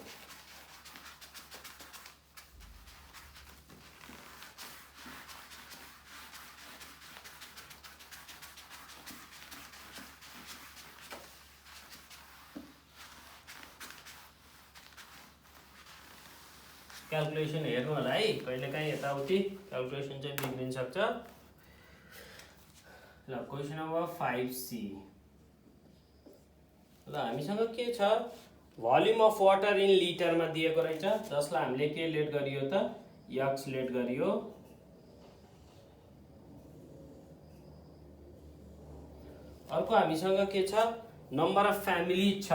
क्याल्कुलेसन हेर्नु होला है, कहिलेकाहीँ यताउति क्याल्कुलेसन चाहिँ बिग्रिन सक्छ। ल क्वेसन नम्बर 5C। ल हामीसँग के छ, भोल्युम अफ वाटर इन लिटरमा दिएको रहेछ, जसलाई हामीले के लेट गरियो त, यक्स लेट गरियो। अर्को हामीसँग के छ, नम्बर अफ फ्यामिली छ,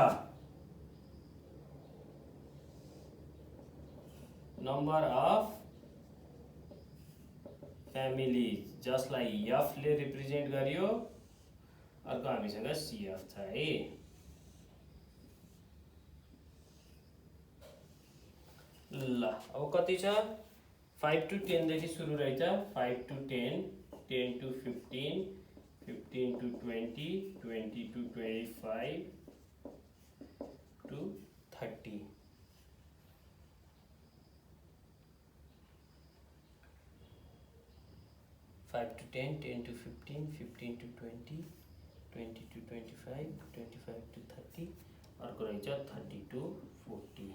नम्बर अफ फ्यामिली जसलाई एफ ले रिप्रेजेन्ट गरियो। अर्को हामीसँग सीएफ छ है। ल अब कति छ, 5 to 10 देखि सुरु रहेछ, 5 to 10, 10 to 15, 15 to 20, 20 to 25 to 30। 5 to 10, 10 to 15, 15 to 20, 20 to 25, 25 to 30, अर्को रहेछ 30 to 40।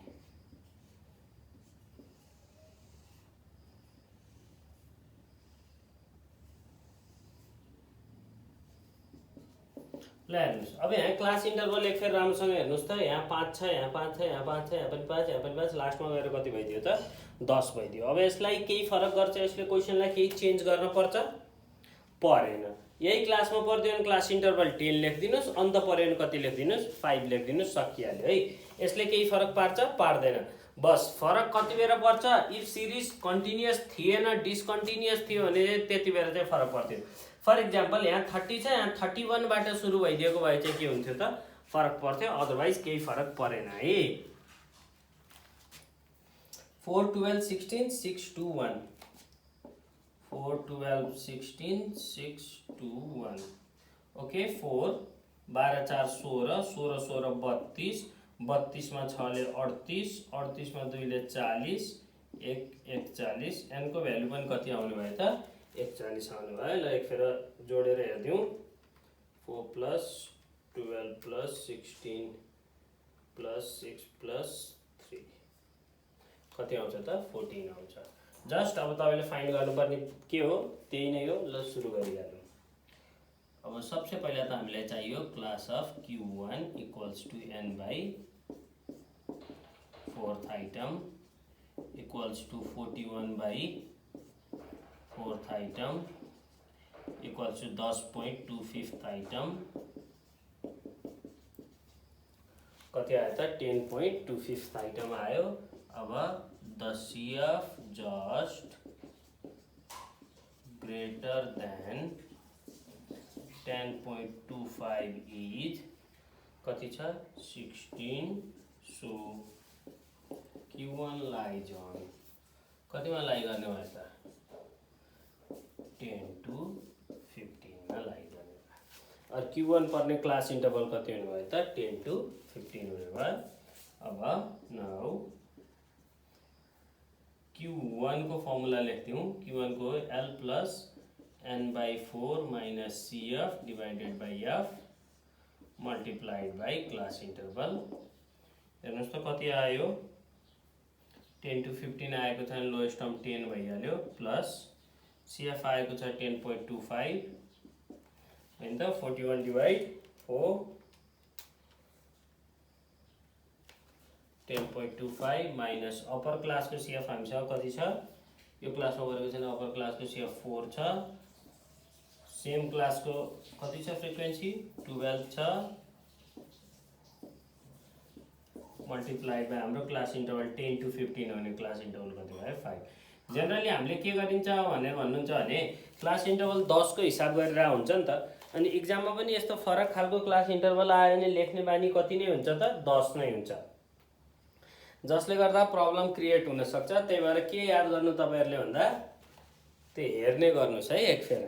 ल हेर्नुहोस्, अब यहाँ क्लास इन्टरभल एक फेर राम्रोसँग हेर्नुहोस् त, यहाँ 5 छ, यहाँ 5 छ, यहाँ 5 छ, यहाँ पनि 5, यहाँ पनि 5, लास्टमा गएर कति भइदियो त, 10 भइदियो। अब यसलाई केही फरक गर्छ, यसले क्वेसनलाई केही चेन्ज गर्न पर्छ, परेन। यही क्लासमा पर्दियो भने क्लास इन्टरभल 10 लेखिदिनुस्, अन्त पर्यो भने कति लेखिदिनुस्, 5 लेखिदिनुस्, सकिहाल्यो है। यसले केही फरक पार्छ, पार्दैन। बस फरक कति बेला पर्छ, इफ सिरिज कन्टिन्युअस थिएन, डिस्कन्टिन्युअस थियो भने त्यति बेला चाहिँ फरक पर्थ्यो। फर इक्जाम्पल यहाँ 30 छ, यहाँ 31 बाट सुरु भइदिएको भए चाहिँ के हुन्थ्यो त, फरक पर्थ्यो, अदरवाइज केही फरक परेन है। 4 12 16 6 2 1, 4 12 16 6 2 1, ओके। 4 12 4 16, 16 16 32, 32 मा 6 ले 38, 38 मा 2 ले 40, 1 41, एन को भ्यालु पनि कति आउने भयो त, 41 आउने भयो। ल एक फेर जोडेर हेर्दिउँ, 4 प्लस 12 प्लस 16 प्लस 6 प्लस 3 कति आउँछ त, 14 आउँछ। जस्ट अब तपाईले फाइन्ड गर्नुपर्ने के हो, त्यही नै हो। ल सुरु गरिहालौँ। अब सबसे पहिला त हामीलाई चाहियो class of Q1 equals to n by 4th item equals to 41 by 4th item equals to 10.25th item कति आयो त, 10.25th आइटम आयो। अब the CF just greater than 10.25 is कति छ, 16, so Q1 lies on कतिमा लाई गर्ने भयो त, 10 to 15 मा लाई गर्ने भयो। और Q1 पर्ने क्लास इन्टरभल कति हुने भयो त, 10 to 15 हुने भयो। अब नाउ Q1 को फर्मुला लेख्दै हूँ, Q1 को L plus n/4 minus CF divided by F multiplied by class interval हेर्नुहोस् त कति आयो 10 to 15 आएको छ भने लोएस्ट टर्म 10 भइहाल्यो प्लस CF आएको छ 10.25 हैन त 41/4 10.25 माइनस अप्पर क्लासको CF हामीसँग कति छ यो क्लासमा गरेको छैन अप्पर क्लासको CF 4 छ सेम क्लासको कति छ फ्रिक्वेन्सी 12 छ मल्टिप्लाई बाई हाम्रो क्लास इन्टरभल 10 to 15 हो भने क्लास इन्टरभल कति भयो 5 जनरली हामीले के गरिन्छ भनेर भन्नुहुन्छ भने क्लास इन्टरभल 10 को हिसाब गरेर हुन्छ नि त अनि एक्जाममा पनि यस्तो फरक खालको क्लास इन्टरभल आयो भने लेख्ने बानी कति नै हुन्छ त 10 नै हुन्छ जसले गर्दा प्रब्लम क्रिएट हुन सक्छ त्यही भएर के याद गर्नु तपाईहरुले भन्दा त्यो हेर्ने गर्नुस् है एक फेर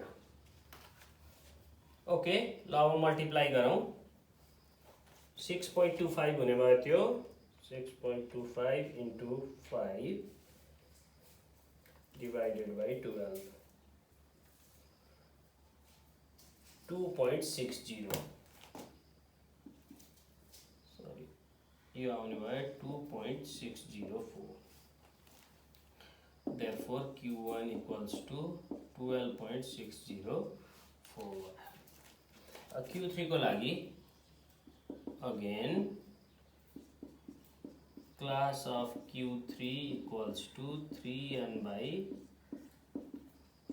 ओके ल अब मल्टिप्लाई गरौँ 6.25 हुने भयो त्यो 6.25 into 5 divided by 12 2.60 sorry यो आउने भयो 2.604 therefore Q1 equals to 12.604 Q3 को लागि again class of Q3 equals to 3n by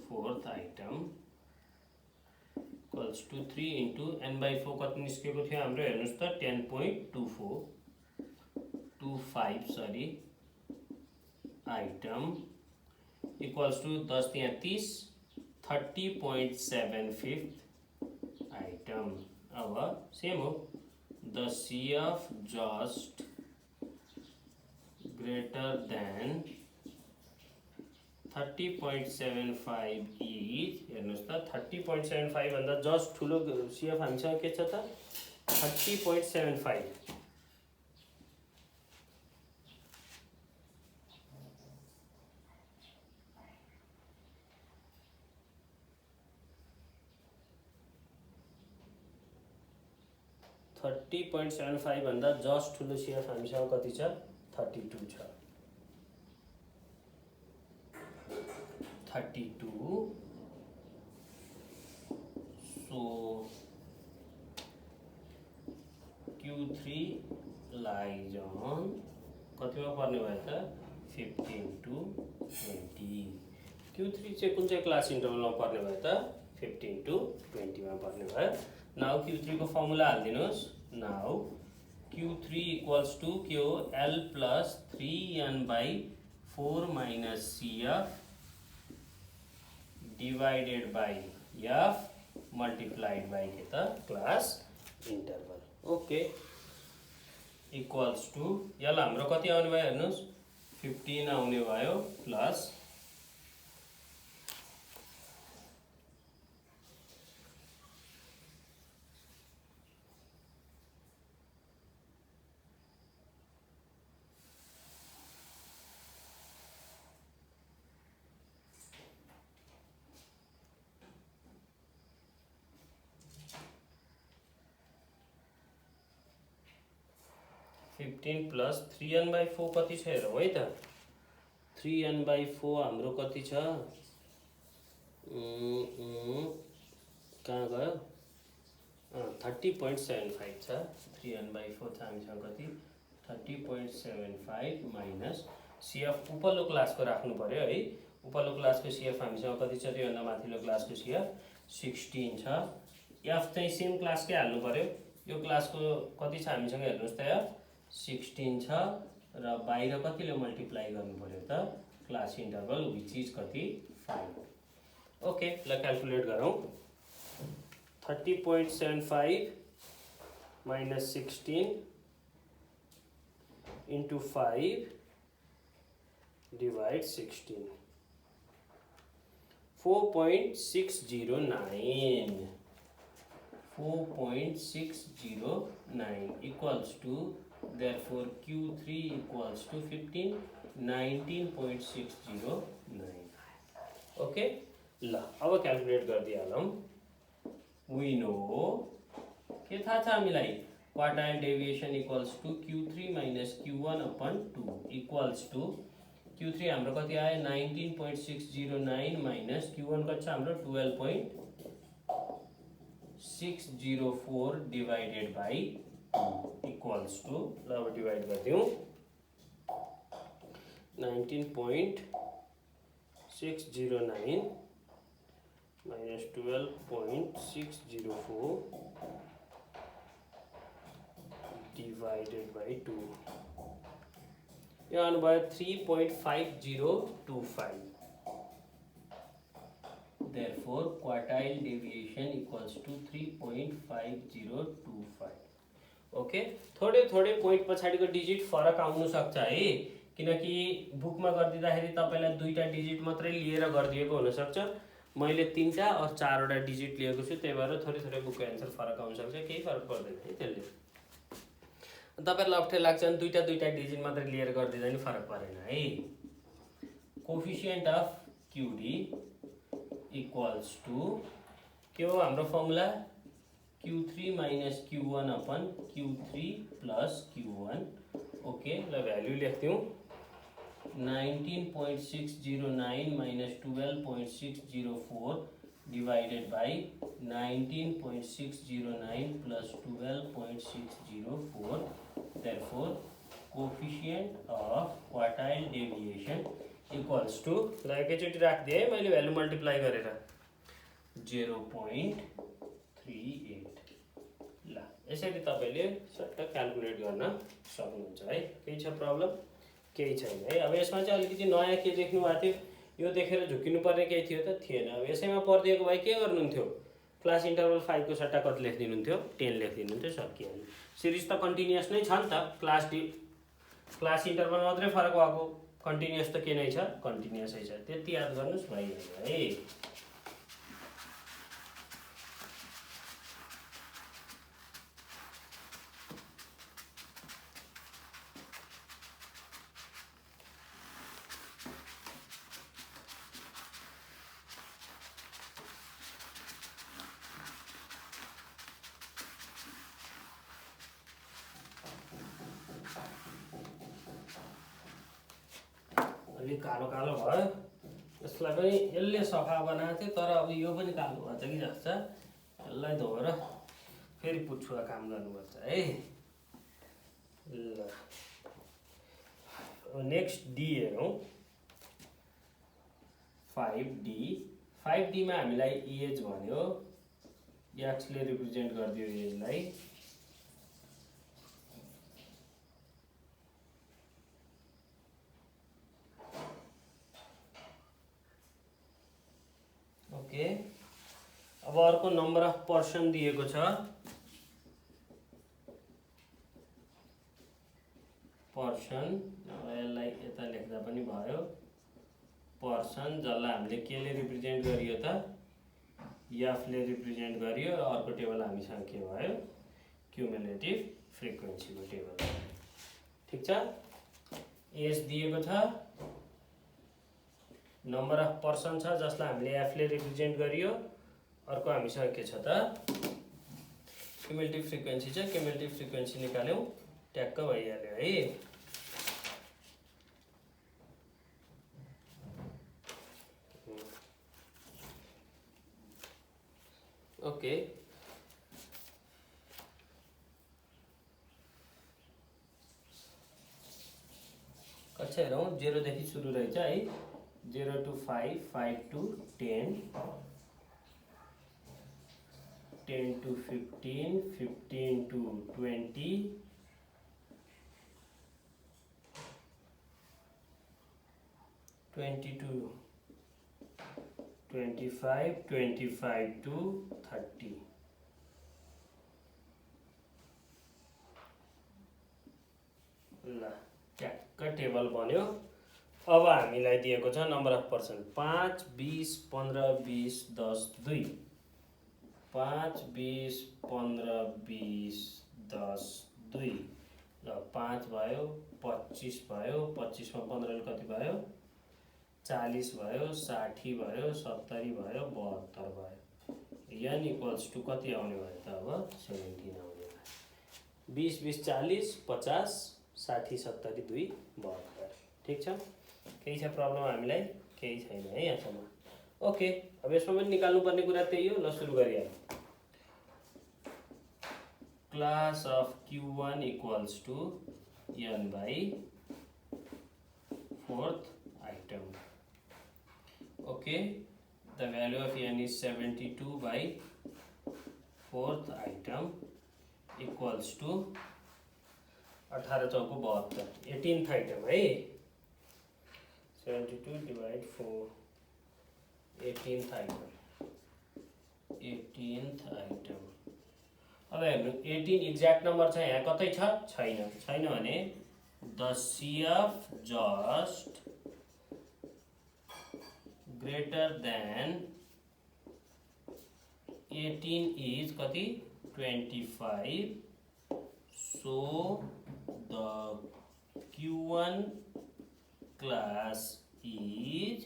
4th item equals to 3 into n by 4 कति निस्केको थियो हाम्रो हेर्नुस् त 10.25 sorry item equals to 10 यहाँ 30 30.75 item अब सेम हो the CF just greater than 30.75 is हेर्नुस् त 30.75 भन्दा जस्ट ठुलो CF हामीसँग के छ त 30.75 30.75 भन्दा जस्ट ठुलो CF हामीसँग कति छ 32 छ 32 so Q3 lies on कतिमा पर्ने भयो त 15 to 20 Q3 चाहिँ कुन चाहिँ क्लास इन्टरभलमा पर्ने भयो त 15 to 20 मा पर्ने भयो नाउ Q3 को फर्मुला हाल्दिनुस् नाउ Q3 equals to के हो L plus 3n by 4 minus CF divided by F multiplied by के त class interval okay equals to यसलाई हाम्रो कति आउने भयो हेर्नुस् 15 आउने भयो plus fifteen plus 3n by 4 कति छ हेरौँ है त 3n by 4 हाम्रो कति छ कहाँ गयो 30.75 छ 3n by 4 छ हामीसँग कति 30.75 माइनस CF उपल्लो क्लासको राख्नु पर्यो है उपल्लो क्लासको CF हामीसँग कति छ त्योभन्दा माथिल्लो क्लासको CF 16 छ F चाहिँ सेम क्लासकै हाल्नु पर्यो यो क्लासको कति छ हामीसँग हेर्नुस् त F 16 छ र बाहिर कतिले मल्टिप्लाई गर्नु पर्यो त क्लास इन्टरभल व्हिच इज कति 5 ओके ल क्याल्कुलेट गरौँ 30.75 minus 16 into 5 divide 16 4.609 equals to therefore Q3 equals to 15 19.609 okay ल अब क्याल्कुलेट गर्दिहालौं we know के थाहा छ हामीलाई quartile deviation equals to Q3 minus Q1 upon 2 equals to Q3 हाम्रो कति आयो 19.609 माइनस Q1 कति छ हाम्रो 12.604 डिवाइडेड बाई 2 इक्वल्स टू ल अब डिवाइड गरिदिउँ 19.609 minus 12.604 divided by 2 यो आउनुभयो 3.5025 therefore quartile deviation equals to 3.5025 okay थोड़े थोड़े पोइन्ट पछाडिको डिजिट फरक आउनु सक्छ है किनकि बुकमा गर्दिँदाखेरि तपाईलाई दुईटा डिजिट मात्रै लिएर गरिदिएको हुन सक्छ मैले तीनटा और चारवटा डिजिट लिएको छु त्यही भएर थोरै थोरै बुकको एन्सर फरक आउन सक्छ केही फरक पर्दैन है त्यसले तपाईहरुलाई अप्ठ्यारो लाग्छ नि दुईटा डिजिट मात्रै लिएर गर्दिँदा नि फरक परेन है coefficient of QD equals to के हो हाम्रो formula Q3 minus Q1 upon Q3 plus Q1 okay ल भ्यालु लेख्दिउँ 19.609 minus 12.604 divided by 19.609 plus 12.604 therefore coefficient of quartile deviation equals to ल एकैचोटि राख्दिए है मैले भ्यालु मल्टिप्लाई गरेर 0.38 ल यसरी तपाईले सट्ट क्याल्कुलेट गर्न सक्नुहुन्छ है केही छ प्रब्लम केही छैन है अब यसमा चाहिँ अलिकति नयाँ के देख्नु भएको थियो यो देखेर झुकिनु पर्ने केही थियो त थिएन अब यसैमा पर्दिएको भए के गर्नुहुन्थ्यो क्लास इन्टरभल 5 को सट्टा कति लेखिदिनुहुन्थ्यो 10 लेखिदिनुहुन्थ्यो सकिहाल्यो सिरिज त कन्टिन्युअस नै छ नि त क्लास इन्टरभल मात्रै फरक भएको कन्टिन्युअस त के नै छ कन्टिन्युअसै छ त्यति याद गर्नुस् भइहाल्यो है अलि कालो कालो भयो यसलाई पनि यसले सफा बनाएको थियो तर अब यो पनि कालो भन्छ कि जस्तो यसलाई धोएर फेरि पुच्छुवा काम गर्नुपर्छ है ल नेक्स्ट डी हेरौँ 5D मा हामीलाई एज भन्यो एक्स ले रिप्रेजेन्ट गरिदियो एजलाई ओके अब अर्को नम्बर अफ पर्सन दिएको छ पर्सन यसलाई यता लेख्दा पनि भयो पर्सन जसलाई हामीले केले रिप्रेजेन्ट गरियो त एफ ले रिप्रेजेन्ट गरियो र अर्को टेबल हामीसँग के भयो क्युमुलेटिभ फ्रिक्वेन्सीको टेबल ठीक छ एज दिएको छ नम्बर अफ पर्सन छ जसलाई हामीले एफ ले रिप्रेजेन्ट गरियो अर्को हामीसँग के छ त क्युमुलेटिभ फ्रिक्वेन्सी छ क्युमुलेटिभ फ्रिक्वेन्सी निकाल्यौं ट्याक्क भइहाल्यो है ओके कक्षा हेरौँ 0 देखि सुरु रहेछ है 0 to 5 5 to 10 10 to 15 15 to 20 20 to 25 25 to 30 ल ट्याक्क टेबल बन्यो अब हामीलाई दिएको छ नम्बर अफ पर्सन 5 20 15 20 10 2 5 20 15 20 10 2 ल 5 भयो 25 भयो 25 मा 15 ले कति भयो 40 भयो 60 भयो 70 भयो 72 भयो n इक्वल्स टु कति आउने भयो त अब 17 आउने भयो 20 20 40 50 60 70 2 72 ठीक छ। केही छ प्रब्लम हामीलाई? केही छैन है यहाँसम्म। ओके, अब यसमा पनि निकाल्नुपर्ने कुरा त्यही हो। ल सुरु गरिहालौँ। Class of Q1 equals to n by fourth item. Okay, the value of n is 72 by fourth item equals to 18 choco 72 18th item है। 72 divide 4 18th item 18th item। अब हेर्नु 18 एक्ज्याक्ट नम्बर छ यहाँ कतै छ? छैन। छैन भने the CF just greater than 18 is कति? 25, so the Q1 class is,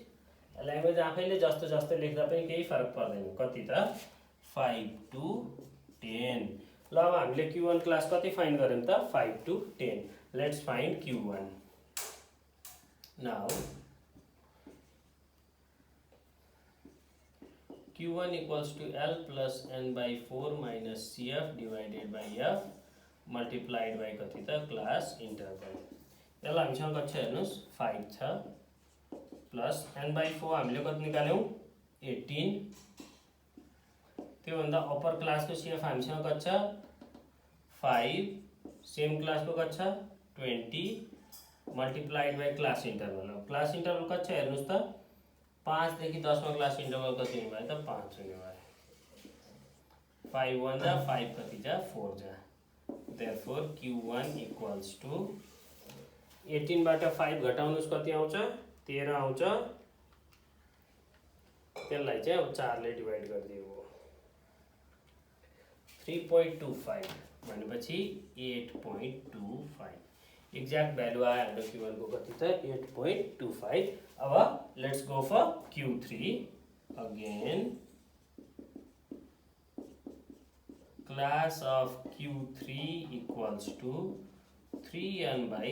language आफैले जस्तो जस्तो लेख्दा पनि केही फरक पर्दैन। कति त? 5 to 10। ल अब हामीले Q1 क्लास कति फाइन्ड गर्यौं त? 5 to 10। Let's find Q1 now। Q1 equals to L plus n by 4 minus CF divided by F multiplied by कति त? Class interval. यसलाई हामीसँग कति छ हेर्नुस्? 5 छ प्लस n by 4 हामीले कति निकाल्यौं? 18। त्योभन्दा अप्पर क्लासको CF हामीसँग कति छ? 5। सेम क्लासको कति छ? 20 multiplied by class interval. Class interval कति छ हेर्नुस् त? 5 देखि 10 मा क्लास इन्टरभल कति हुने भयो त? 5 हुने भयो। 5 1 जा 5 कति जा? 4 जा। देयरफोर Q1 इक्वल्स टु 18 बाट 5 घटाउनुस् कति आउँछ? 13 आउँछ। त्यसलाई चाहिँ अब 4 ले डिवाइड गरिदियो। 3.25 भनेपछि 8.25 एक्ज्याक्ट भ्यालु आयो हाम्रो Q1 को कति त? 8.25। अब let's go for Q3 again. Class of Q3 equals to 3n by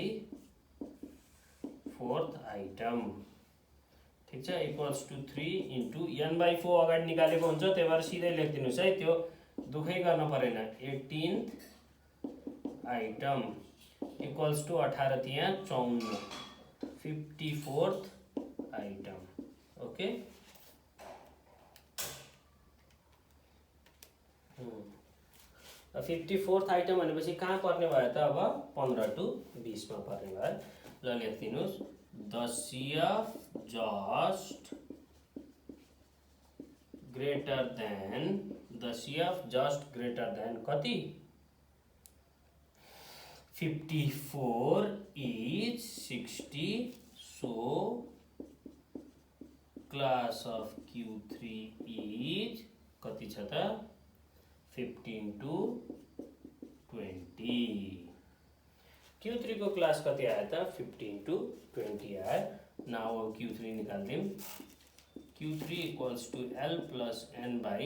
fourth item। ठीक छ, equals to 3 into n by 4 अगाडि निकालेको हुन्छ, त्यही भएर सिधै लेखिदिनुस् है, त्यो दुखै गर्न परेन। 18th आइटम इक्वल्स टू 18 त्यहाँ 54 54th item. Okay, 54th item भनेपछि कहाँ पर्ने भयो त? अब 15 to 20 मा पर्ने भयो। ल लेखिदिनुस्। The CF just greater than, the CF just greater than कति? 54 is 60, so class of Q3 is कति छ त? 15 to 20। Q3 को क्लास कति आयो त? 15 to 20 आयो। नाउ अब Q3 निकाल्दियौं। Q3 equals to L plus n by,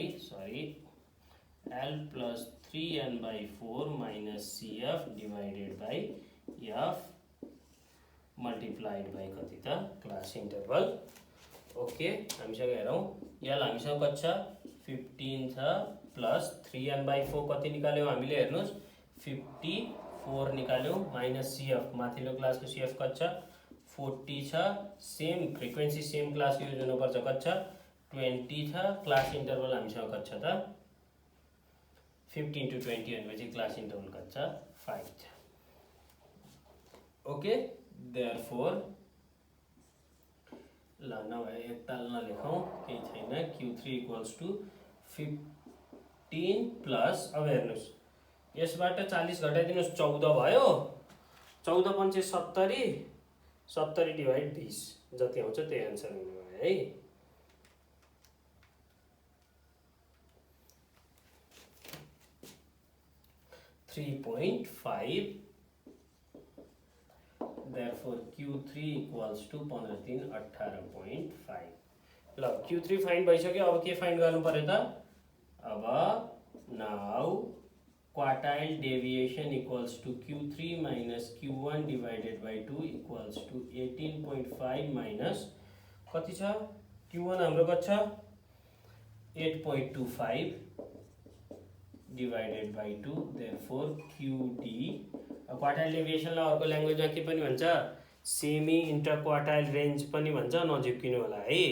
L plus 3n by 4 minus CF divided by F multiplied by कति त? Class interval. ओके, हामीसँग हेरौं। L हामीसँग कति छ? 15 छ प्लस 3n by 4 कति निकाल्यौं हामीले? हेर्नुस्, 54 निकाल्यौं माइनस CF, माथिल्लो क्लासको CF कति छ? 40 छ। Same frequency same class use हुनुपर्छ। कति छ? 20 छ। क्लास इन्टरभल हामीसँग कति छ त? 15 to 20 भनेपछि क्लास इन्टरभल कति छ? 5 छ। ओके, देयरफोर ल नभए एकताल नलेखौं, केही छैन। Q3 इक्वल्स टु 15 प्लस, अब हेर्नुस्, यसबाट 40 घटाइदिनुस्, 14 भयो। 14 पंचे 70, 70 डिवाइड 20 जति आउँछ त्यही आन्सर हुने भयो है। .5। therefore Q3 equals to 15 3 18.5। ल Q3 फाइन्ड भइसक्यो। अब के फाइन्ड गर्नु पर्यो त? अब now quartile deviation equals to Q3 minus Q1 divided by 2 equals to 18.5 minus कति छ Q1 हाम्रो कति छ 8.25 divided by 2, therefore QD quartile डेभिएसनलाई अर्को ल्याङ्ग्वेजमा के पनि भन्छ सेमी इन्टरक्वार्टाइल रेन्ज पनि भन्छ नझुक्किनु होला है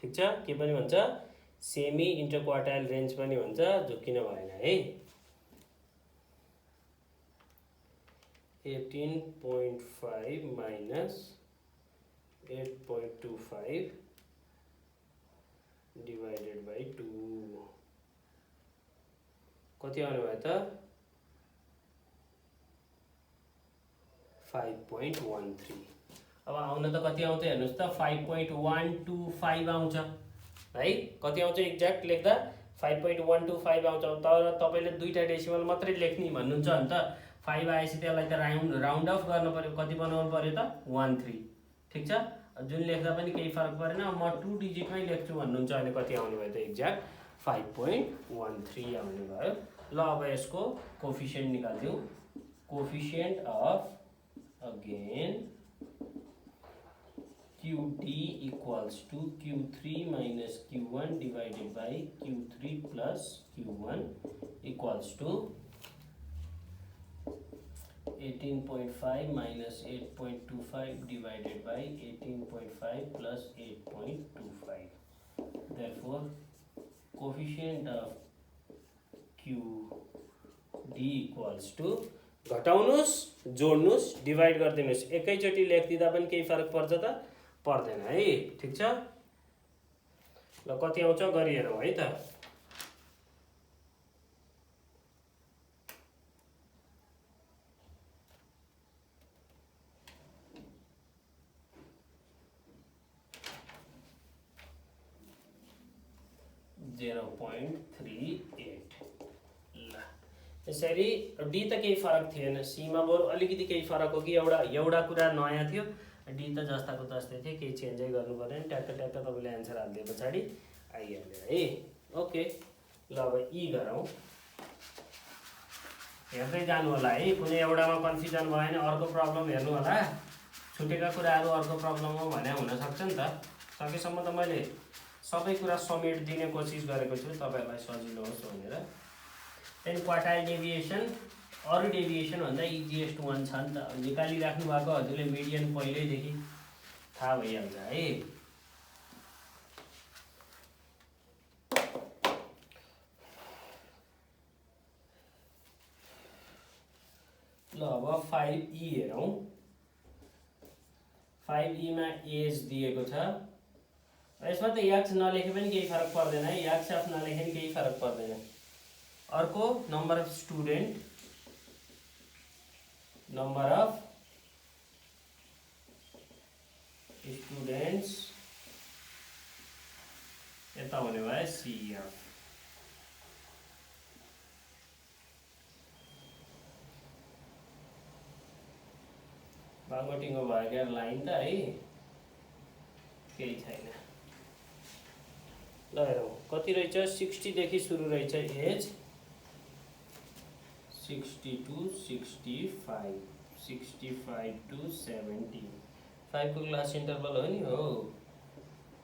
ठीक छ के पनि भन्छ सेमी इन्टरक्वार्टाइल रेन्ज पनि भन्छ झुक्किनु भएन है 18.5 minus 8.25 divided by 2 कति आउने भयो त 5.13 अब आउन त कति आउँछ हेर्नुस् त 5.125 आउँछ है कति आउँछ एक्ज्याक्ट लेख्दा 5.125 आउँछ तर तपाईले दुईटा डेसिमल मात्रै लेख्ने भन्नुहुन्छ नि त 5 आएपछि त्यसलाई त राउन्ड अफ गर्न पर्यो कति बनाउनु पर्यो त 13 ठीक छ जुन लेख्दा पनि केही फरक परेन म 2 डिजिटमै लेख्छु भन्नुहुन्छ भने कति आउने भयो त एक्ज्याक्ट 5.13 आउने भयो ल अब यसको कोफिसिएन्ट निकाल्दियौ coefficient of again QD equals to Q3 minus Q1 divided by Q3 plus Q1 equals to 18.5 minus 8.25 divided by 18.5 plus 8.25. Therefore, coefficient of QD equals to घटाउनुस् जोड्नुस् डिवाइड गरिदिनुस् एकैचोटी लेख्दिदा पनि केही फरक पर्छ त पर्दैन है ठीक छ ल कति आउँछ गरिहेरौँ है त 0.38 ल यसरी डी त केही फरक थिएन सी मा बरु अलिकति केही फरक हो कि एउटा कुरा नयाँ थियो डी त जस्ताको तस्तै थियो केही चेन्जै गर्नु पर्दैन ट्याक्क ट्याक्क तपाईले आन्सर हाल्दिए पछाडी आइहाल्यो है ओके ल अब ई गरौँ हेर्दै जानु होला है कुनै एउटामा कन्फ्युजन भयो भने अर्को प्रब्लम हेर्नु होला छुटेका कुराहरू अर्को प्रब्लम हो भने हुन सक्छ नि त सकेसम्म त मैले सबै कुरा समेट दिने कोसिस गरेको छु तपाईहरुलाई सजिलो होस् भनेर देन क्वार्टाइल डेभिएसन अरु डेभिएसन भन्दा इजिएस्ट वान छ नि त निकाली राख्नु भएको हजुरले मिडियन पहिल्यैदेखि थाहा भइहाल्छ है ल अब 5e हेरौं 5e मा एज दिएको छ यसमा त x नलेखे पनि केही फरक पर्दैन है x f नलेखे पनि केही फरक पर्दैन अर्को number of student number of students यता हुने भयो cf बागोटिङो भयो क्या लाइन त है केही छैन ल हेरौँ कति रहेछ 60 देखि सुरु रहेछ एज 60 to 65 65 to 70 5 को क्लास इन्टरभल हो नि हो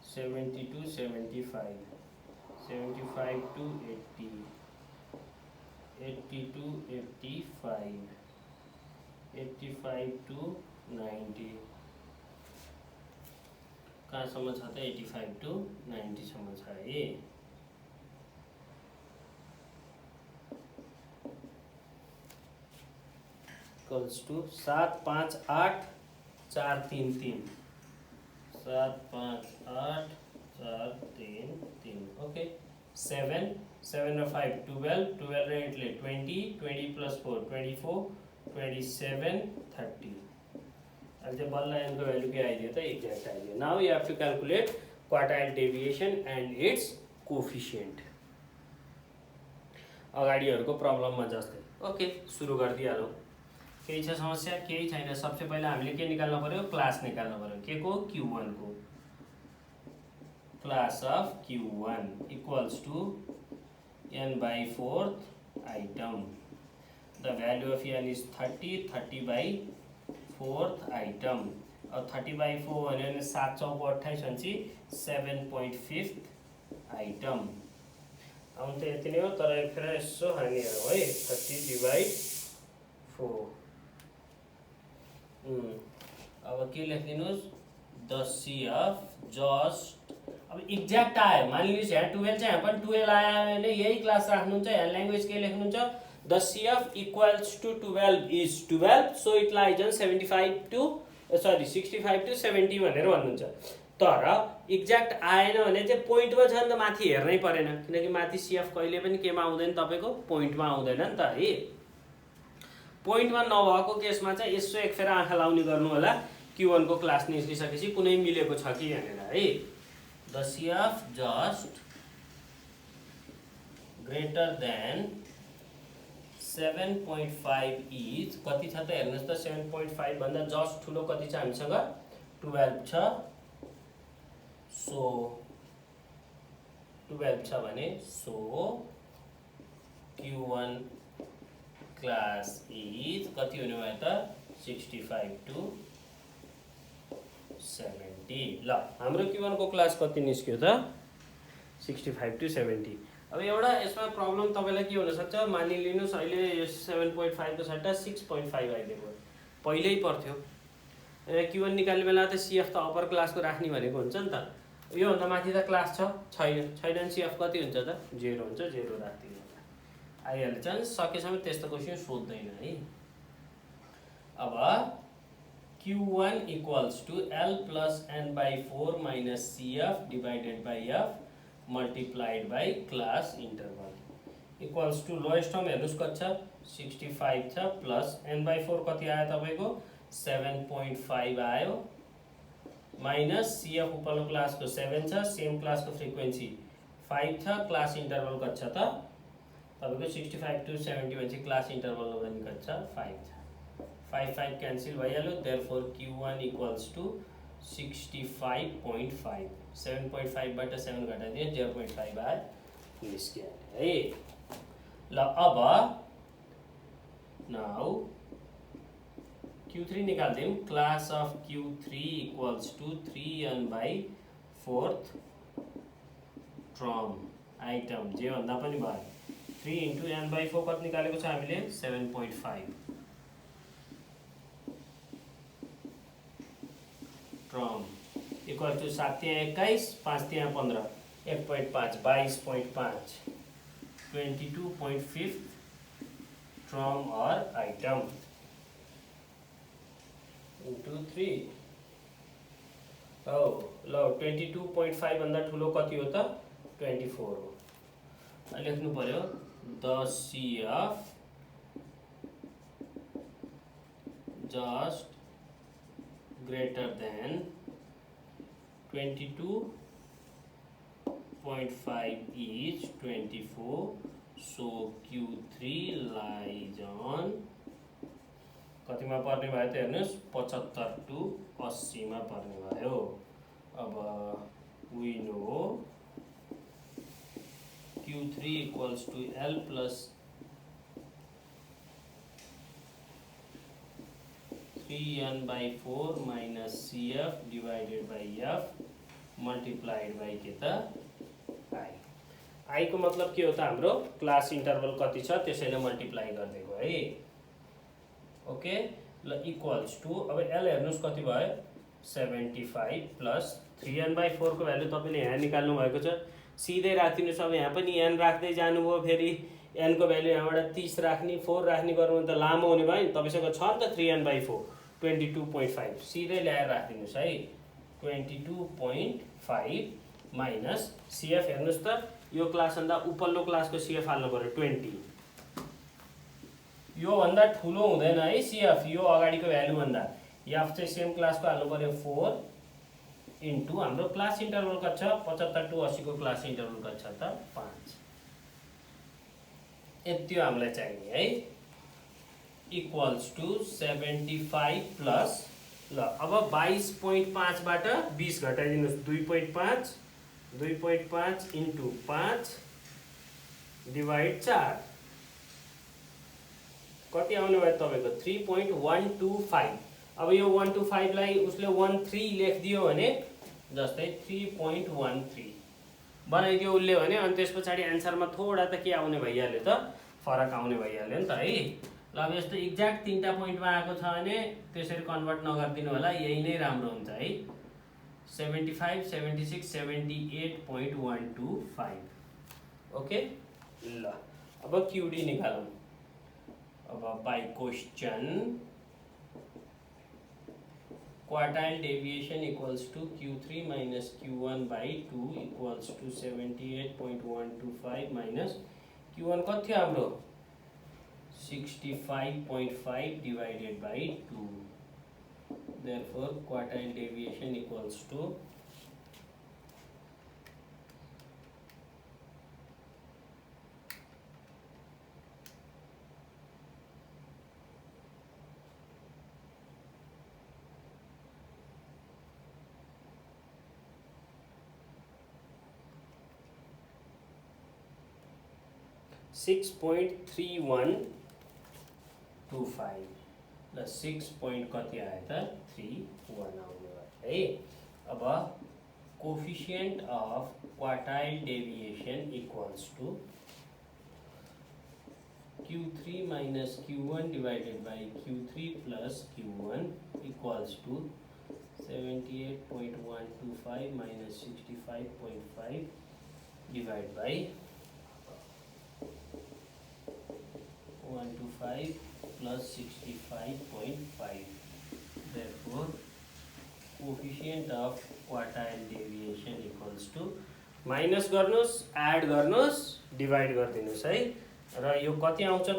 70 to 75 75 to 80 80 to 85 85 to 90 कहाँसम्म छ त 85 to 90 सम्म छ है इक्वल्स टु 758 433 ओके 7 7 र 5 12 12 र 8 ले 20 20 प्लस 4 24 27 30 अब the ball line को value क्या आइदियो त exact आइदियो now you have to calculate quartile deviation and its coefficient अगाडिहरुको प्रब्लममा जस्तै ओके सुरु गर्दिहालौं केही छ समस्या केही छैन सबसे पहिला हामीले के निकाल्नु पर्यो क्लास निकाल्नु पर्यो के को q1 को class of q1 equals to n by 4th item the value of n is 30, 30/4 item. अब 30/4 भन्यो भने 7 चौको 28 भनेपछि 7.5 आइटम। आउनु त यति नै हो, तर फेरि यसो हामी हेरौँ है। 30/4 अब के लेखिदिनुहोस्, द CF जस्ट। अब एक्ज्याक्ट आयो, मानिलिनुहोस् यहाँ 12 चाहिँ यहाँ पनि 12 आयो भने यही क्लास राख्नुहुन्छ। यहाँ ल्याङ्ग्वेज के लेख्नुहुन्छ, the CF equals to 12 is 12, so it lies on 65 to 70 भनेर भन्नुहुन्छ। तर एक्ज्याक्ट आएन भने चाहिँ पोइन्टमा छ नि त, माथि हेर्नै परेन, किनकि माथि CF कहिले पनि केमा आउँदैन, तपाईँको पोइन्टमा आउँदैन नि त है। पोइन्टमा नभएको केसमा चाहिँ यसो एक फेर आँखा लाउने गर्नु होला, Q1 को क्लास निस्किसकेपछि कुनै मिलेको छ कि भनेर है। The CF just greater then 7.5 is कति छ त हेर्नुहोस् त। 7.5 भन्दा जस्ट ठुलो कति छ हामीसँग, 12 छ। सो 12 छ भने सो Q1 क्लास इज कति हुने भयो त, 65 to 70। ल हाम्रो Q1 को क्लास कति निस्क्यो त, 65 to 70। अब एउटा यसमा प्रब्लम तपाईँलाई के हुनसक्छ, मानिलिनुहोस् अहिले यो 7.5 को सट्टा 6.5 आइदिएको, पहिल्यै पर्थ्यो। Q1 निकाल्ने बेला त CF त अप्पर क्लासको राख्ने भनेको हुन्छ नि त। योभन्दा माथि त क्लास छैन भने CF कति हुन्छ त, 0 हुन्छ, 0 राखिदिनु होला, आइहाल्छ। सकेसम्म त्यस्तो क्वेसन सोध्दैन है। अब Q1 equals to L plus n/4 minus CF divided by F multiplied by class interval equals to lowest term हेर्नुहोस् कति छ, 65 छ, प्लस n/4 कति आयो तपाईँको, 7.5 आयो, माइनस CF उपल्लो क्लासको 7 छ, सेम क्लासको फ्रिक्वेन्सी 5 छ, क्लास इन्टरभल कति छ त तपाईँको 65 to 70 भनेपछि क्लास इन्टरभल पनि कति छ, 5 छ। 5 क्यान्सल भइहाल्यो, देयरफोर Q1 इक्वल्स टु 65.5। 7.5 बाट 7 घटाइदियो 0.5 आयो, निस्किहाल्यो है। ल अब नाउ Q3 निकाल्दियौँ। Class of Q3 equals to 3n/4 term item, जे भन्दा पनि भयो। 3 into n/4 कति निकालेको छ हामीले, 7.5 ट्रम इक्वल टु 7 त्यहाँ 21, 5 त्यहाँ 15, 1.5 22.5 22.5 ट्रम और आइटम into 3 हो। ल 22.5 भन्दा ठुलो कति हो त, 24 हो। लेख्नु पर्यो, the CF just greater than 22.5 is 24, so Q3 lies on कतिमा पर्ने भयो त हेर्नुहोस्, 75 to 80 मा पर्ने भयो। अब we know Q3 equals to L plus 3n/4 minus CF divided by F multiplied by के त I। I को मतलब के हो त हाम्रो, क्लास इन्टरभल कति छ त्यसैले मल्टिप्लाई गरिदिएको है। ओके, ल इक्वल्स टु अब L हेर्नुहोस् कति भयो, 75 प्लस 3n/4 को भ्यालु तपाईँले यहाँ निकाल्नु भएको छ, सिधै राखिदिनुहोस्। अब यहाँ पनि n राख्दै जानुभयो, फेरि n को भ्यालु यहाँबाट 30 राख्ने 4 राख्ने गर्नु भने त लामो हुने भयो नि। तपाईँसँग छ नि त 3n/4 22.5, सिधै ल्याएर राखिदिनुहोस् है। 22.5 माइनस CF हेर्नुहोस् त, यो क्लासभन्दा उपल्लो क्लासको CF हाल्नु पर्यो 20, यो भन्दा ठुलो हुँदैन है CF, यो अगाडिको भ्यालु भन्दा। F चाहिँ सेम क्लासको हाल्नु पर्यो 4 इन्टु हाम्रो क्लास इन्टरभल कति छ, 75 to 80 को क्लास इन्टरभल कति छ त 5। यति हामीलाई चाहिने है। इक्वल्स टु 75 प्लस, ल अब 22.5 बाट 20 घटाइदिनुहोस्, 2.5 2.5 इन्टु 5 डिवाइड 4 कति आउने भयो तपाईको 3.125। अब यो 125 लाई उसले 13 लेखिदियो भने जस्तै 3.13 बनाइदियो उसले भने अनि त्यसपछि आन्सरमा थोडा त के आउने भइहाल्यो त, फरक आउने भइहाल्यो नि त है। ल अब यस्तो एक्ज्याक्ट 3टा पोइन्टमा आएको छ भने त्यसरी कन्भर्ट नगरिदिनु होला, यही नै राम्रो हुन्छ है। 75 76 78.125 ओके। ल अब क्यूडी निकालौँ। अब by question quartile deviation equals to Q3 minus Q1 by 2 equals to 78.125 minus Q1 कति थियो हाम्रो 65.5 divided by 2. Therefore quartile deviation equals to 6.3125 ल 6 point कति आयो त 31 आउने भयो है। अब coefficient of quartile deviation equals to Q3 minus Q1 divided by Q3 plus Q1 equals to 78.125 minus 65.5 divided by 125 plus 65.5. Therefore, coefficient of quartile deviation equals to minus गर्नुस्, add गर्नुस्, divide गरिदिनुस् है। र यो कति आउँछ त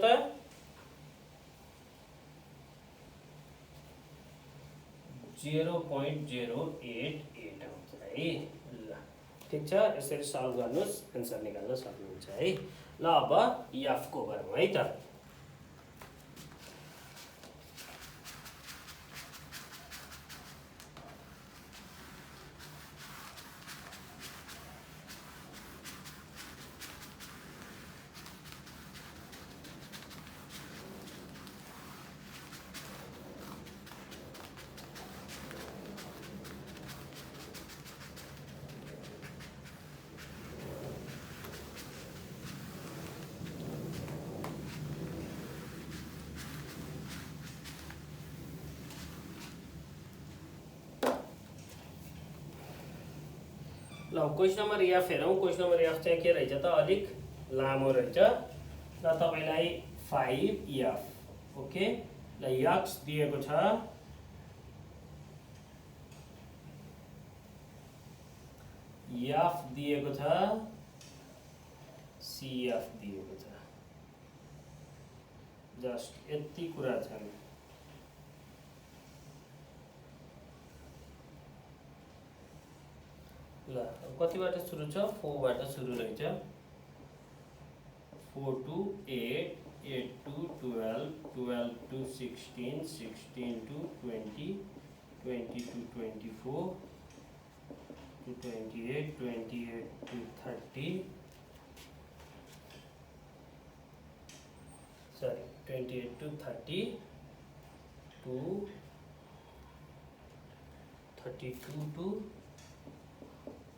0.088 आउँछ है। ल ठीक छ, यसरी सल्भ गर्नुस्, आन्सर निकाल्न सक्नुहुन्छ है। ल अब f को गरौँ है त। ल क्वेशन नम्बर एफ हेरौँ। क्वेशन नम्बर एफ चाहिँ के रहेछ त, अलिक लामो रहेछ। ल तपाईलाई 5f ओके। ल x दिएको छ, f दिएको छ, cf दिएको छ। जस्ट यति कुरा छन्। ल कतिबाट सुरु छ 4 बाट सुरु रहेछ। 4 to 8, 8 to 12, 12 to 16, 16 to 20, 20 to 24 to 28, 28 to 30, sorry 28 to 30 to 32 to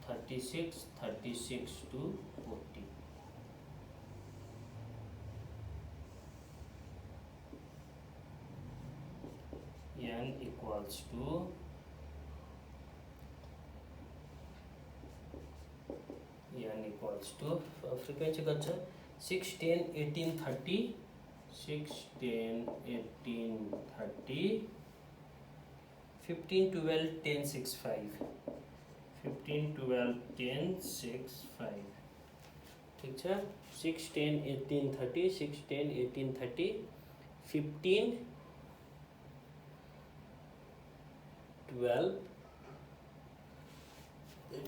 36, 36 to 40. N equals to frequency कति छ 6 10 18 30 6 10 18 30 15 12 10 6 5 15 12 10 6 5 ठीक छ। 6 10 18 30 6 10 18 30 15 12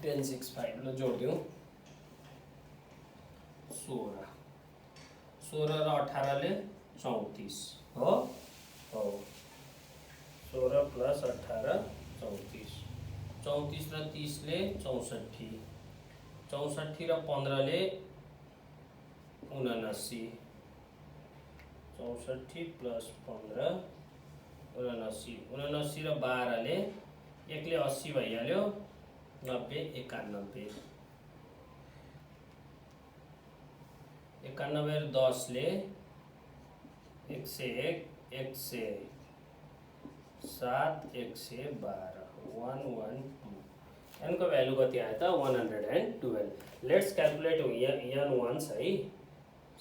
10 6 5 ल जोडिदिउँ 16 16 र 18 ले 34 हो 16 प्लस 18 34 34 र 30 ले 64 64 र 15 ले 79 64 प्लस 15 79 79 र 12 ले एकले 80 भइहाल्यो 90 91 91 र 10 ले 101 107 112 112 n को भ्यालु कति आयो त 112 लेट्स क्याल्कुलेट n वन्स है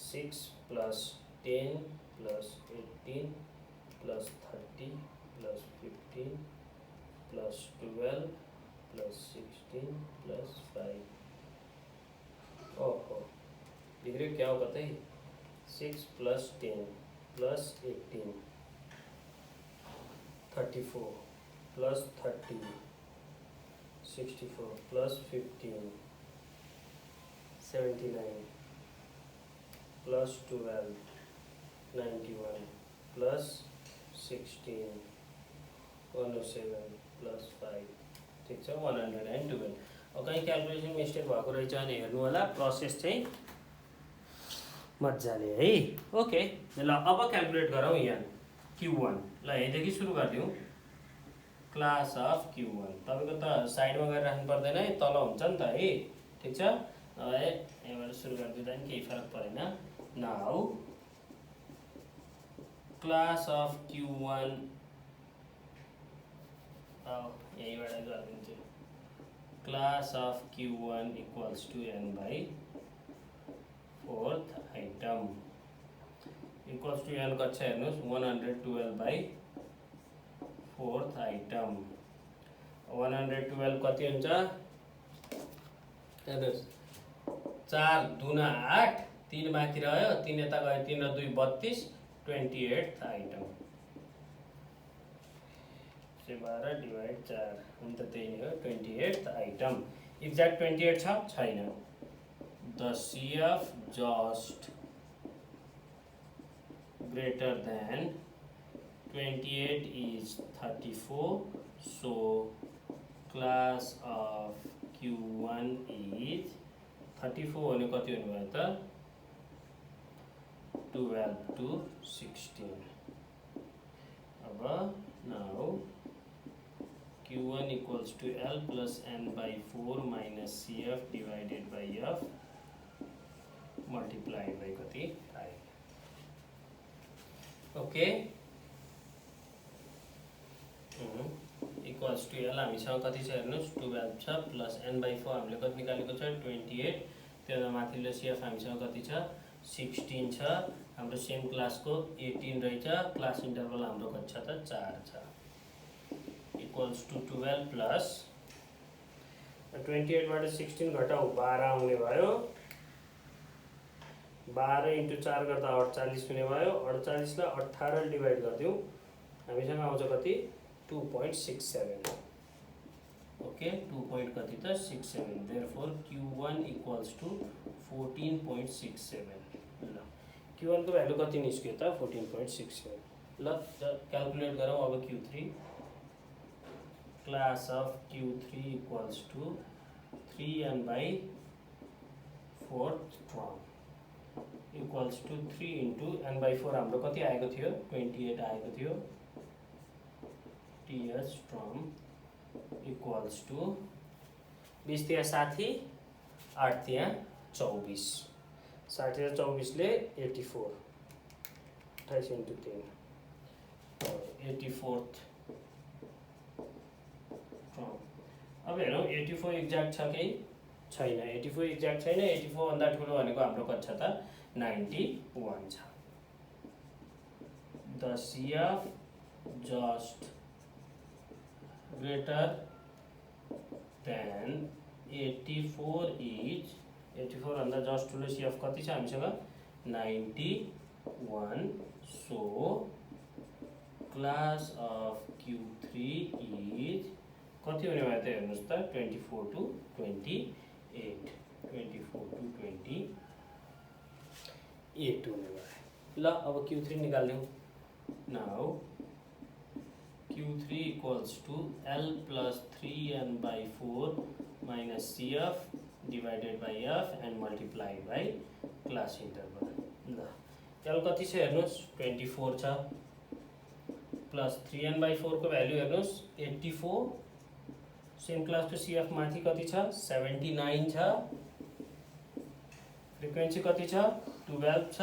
6 plus 10 plus 18 plus 30 plus 15 plus 12 plus 16 plus 5 ओहो बिग्रियो क्या हो कतै 6 plus 10 plus 18 34 plus 30 64 plus 15 79 plus 12 91 plus 16 107 plus 5 ठीक छ 112 अब कहीँ क्याल्कुलेसन मिस्टेक भएको रहेछ भने हेर्नु होला प्रोसेस चाहिँ मजाले है ओके ल अब क्याल्कुलेट गरौँ यहाँ Q1 ल यहीँदेखि सुरु गरिदिउँ क्लास अफ Q1 तपाईँको त साइडमा गएर राख्नु पर्दैन है तल हुन्छ नि त है ठिक छ यहाँबाट सुरु गरिदिँदा पनि केही फरक परेन नाउ क्लास अफ Q1 यहीँबाट गरिदिन्छु class of Q1 equals to n by 4th item equals to n कति छ हेर्नुहोस् 112 by 4th item 112 कति हुन्छ हेर्नुहोस् 4 दुना 8 3 बाँकी रह्यो 3 यता गयो 3 र 2 32 28th item 12 डिवाइड 4 अन्त त्यही नै हो 28th item एक्ज्याक्ट 28 छ छैन the CF just greater than 28 is 34 so class of Q1 is 34 भने कति हुने भयो त 12 to 16 अब now Q1 equals to L plus n by 4 minus CF divided by F multiplied by कति I okay equals to L हामीसँग कति छ हेर्नुहोस् 12 छ प्लस n by 4 हामीले कति निकालेको छ 28 त्यो माथिल्लो CF हामीसँग कति छ 16 छ हाम्रो सेम क्लासको 18 रहेछ क्लास इन्टरभल हाम्रो कति छ त 4 छ equals to 12 plus 28 बाट 16 घटाऊ 12 आउने भयो 12 into 4 गर्दा 48 हुने भयो 48 लाई 18 ले डिवाइड गर्दियौ हामीसँग आउँछ कति 2.67 ओके 2. कति त 67 therefore Q1 equals to 14.67 ल Q1 को भ्यालु कति निस्क्यो त 14.67 ल क्याल्कुलेट गरौँ अब Q3 class of Q3 equals to 3n by 4th term equals to 3 into n by 4 हाम्रो कति आएको थियो 28 आएको थियो ts term equals to 20 तिया 60 8 तिया 24 60 तिया 24 ले 84 28 into 10 84th अब हेरौँ 84 एक्ज्याक्ट छ कि छैन 84 एक्ज्याक्ट छैन 84 भन्दा ठुलो भनेको हाम्रो कति छ त 91 छ the CF just greater than 84 is 84 भन्दा जस्ट ठुलो CF कति छ हामीसँग 91 so class of Q3 is कति हुने भयो त हेर्नुस् त 24 to 28 24 to 28 हुने भयो ल अब Q3 निकाल्दियौ now Q3 equals to L plus 3n by 4 minus CF divided by F and multiplied by class interval ल एल कति छ हेर्नुहोस् 24 छ प्लस 3n/4 को भ्यालु हेर्नुहोस् 84 सेम क्लासको CF माथि कति छ 79 छ फ्रिक्वेन्सी कति छ 12 छ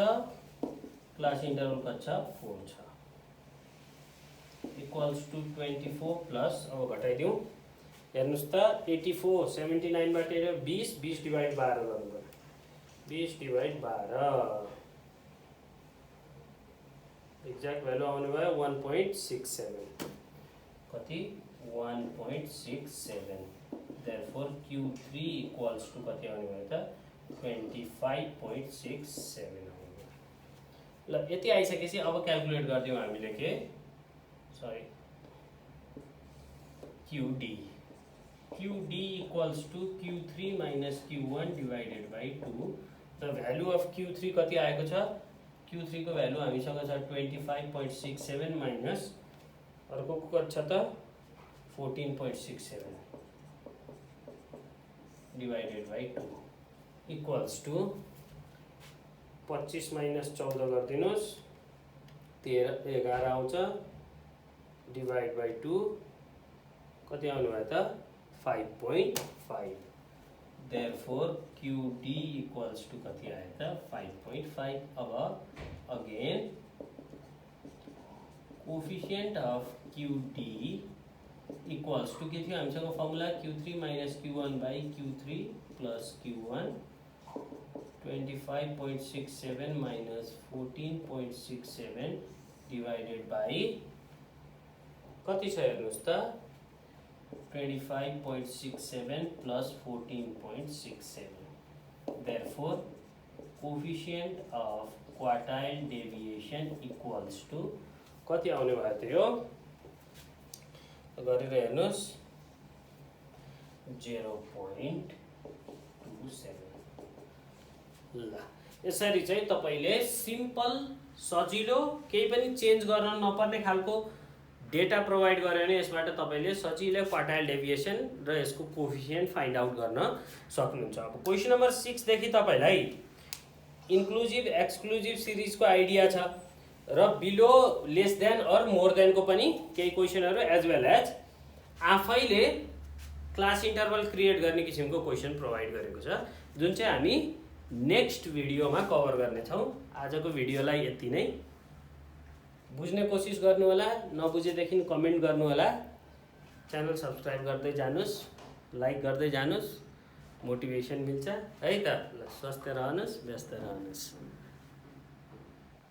क्लास इन्टरभल कति छ 4 छ इक्वल्स टु 24 प्लस अब घटाइदिउँ हेर्नुहोस् त 84 79 बाट 20 20 डिवाइड 12 गर्नु पर्यो 20 डिवाइड 12 एक्ज्याक्ट भ्यालु आउने भयो 1.67 कति 1.67 therefore Q3 equals to कति आउने भयो त 25.67 आउने भयो ल यति आइसकेपछि अब क्याल्कुलेट गर्दियौ हामीले के sorry QD equals to Q3 minus Q1 divided by 2 the value of Q3 कति आएको छ Q3 को भ्यालु हामीसँग छ 25.67 माइनस अर्को कति छ त 14.67 divided by 2 equals to 25 minus 14 गरिदिनुस् 11 आउँछ डिवाइड बाई 2 कति आउनु भयो त 5.5 therefore QD equals to कति आयो त 5.5 अब again coefficient of QD equals to के थियो हामीसँग formula Q3 minus Q1 by Q3 plus Q1 25.67 minus 14.67 divided by कति छ हेर्नुस् त 25.67 plus 14.67 therefore coefficient of quartile deviation equals to कति आउने भयो त यो गरेर हेर्नुस् 0.27 ल यसरी चाहिँ तपाईले सिम्पल सजिलो केही पनि चेन्ज गर्न नपर्ने खालको डेटा प्रोवाइड गर्यो भने यसबाट तपाईले सजिलै क्वार्टाइल डेभिएसन र यसको कोएफिसिएन्ट फाइन्ड आउट गर्न सक्नुहुन्छ अब क्वेशन नम्बर 6 देखि तपाईलाई इन्क्लुजिभ एक्सक्लुजिभ सिरिजको आइडिया छ र below less than or more than को पनि केही क्वेशनहरु एज वेल एज आफैले क्लास इन्टरभल क्रिएट गर्ने किसिमको क्वेशन प्रोवाइड गरेको छ जुन चाहिँ हामी नेक्स्ट भिडियोमा कभर गर्ने छौं आजको भिडियोलाई यति नै बुझ्ने कोसिस गर्नु होला नबुझेदेखि कमेन्ट गर्नु होला च्यानल सब्स्क्राइब गर्दै जानुस् लाइक गर्दै जानुस् मोटिभेसन मिल्छ है त ल स्वस्थ रहनुस् व्यस्त रहनुस्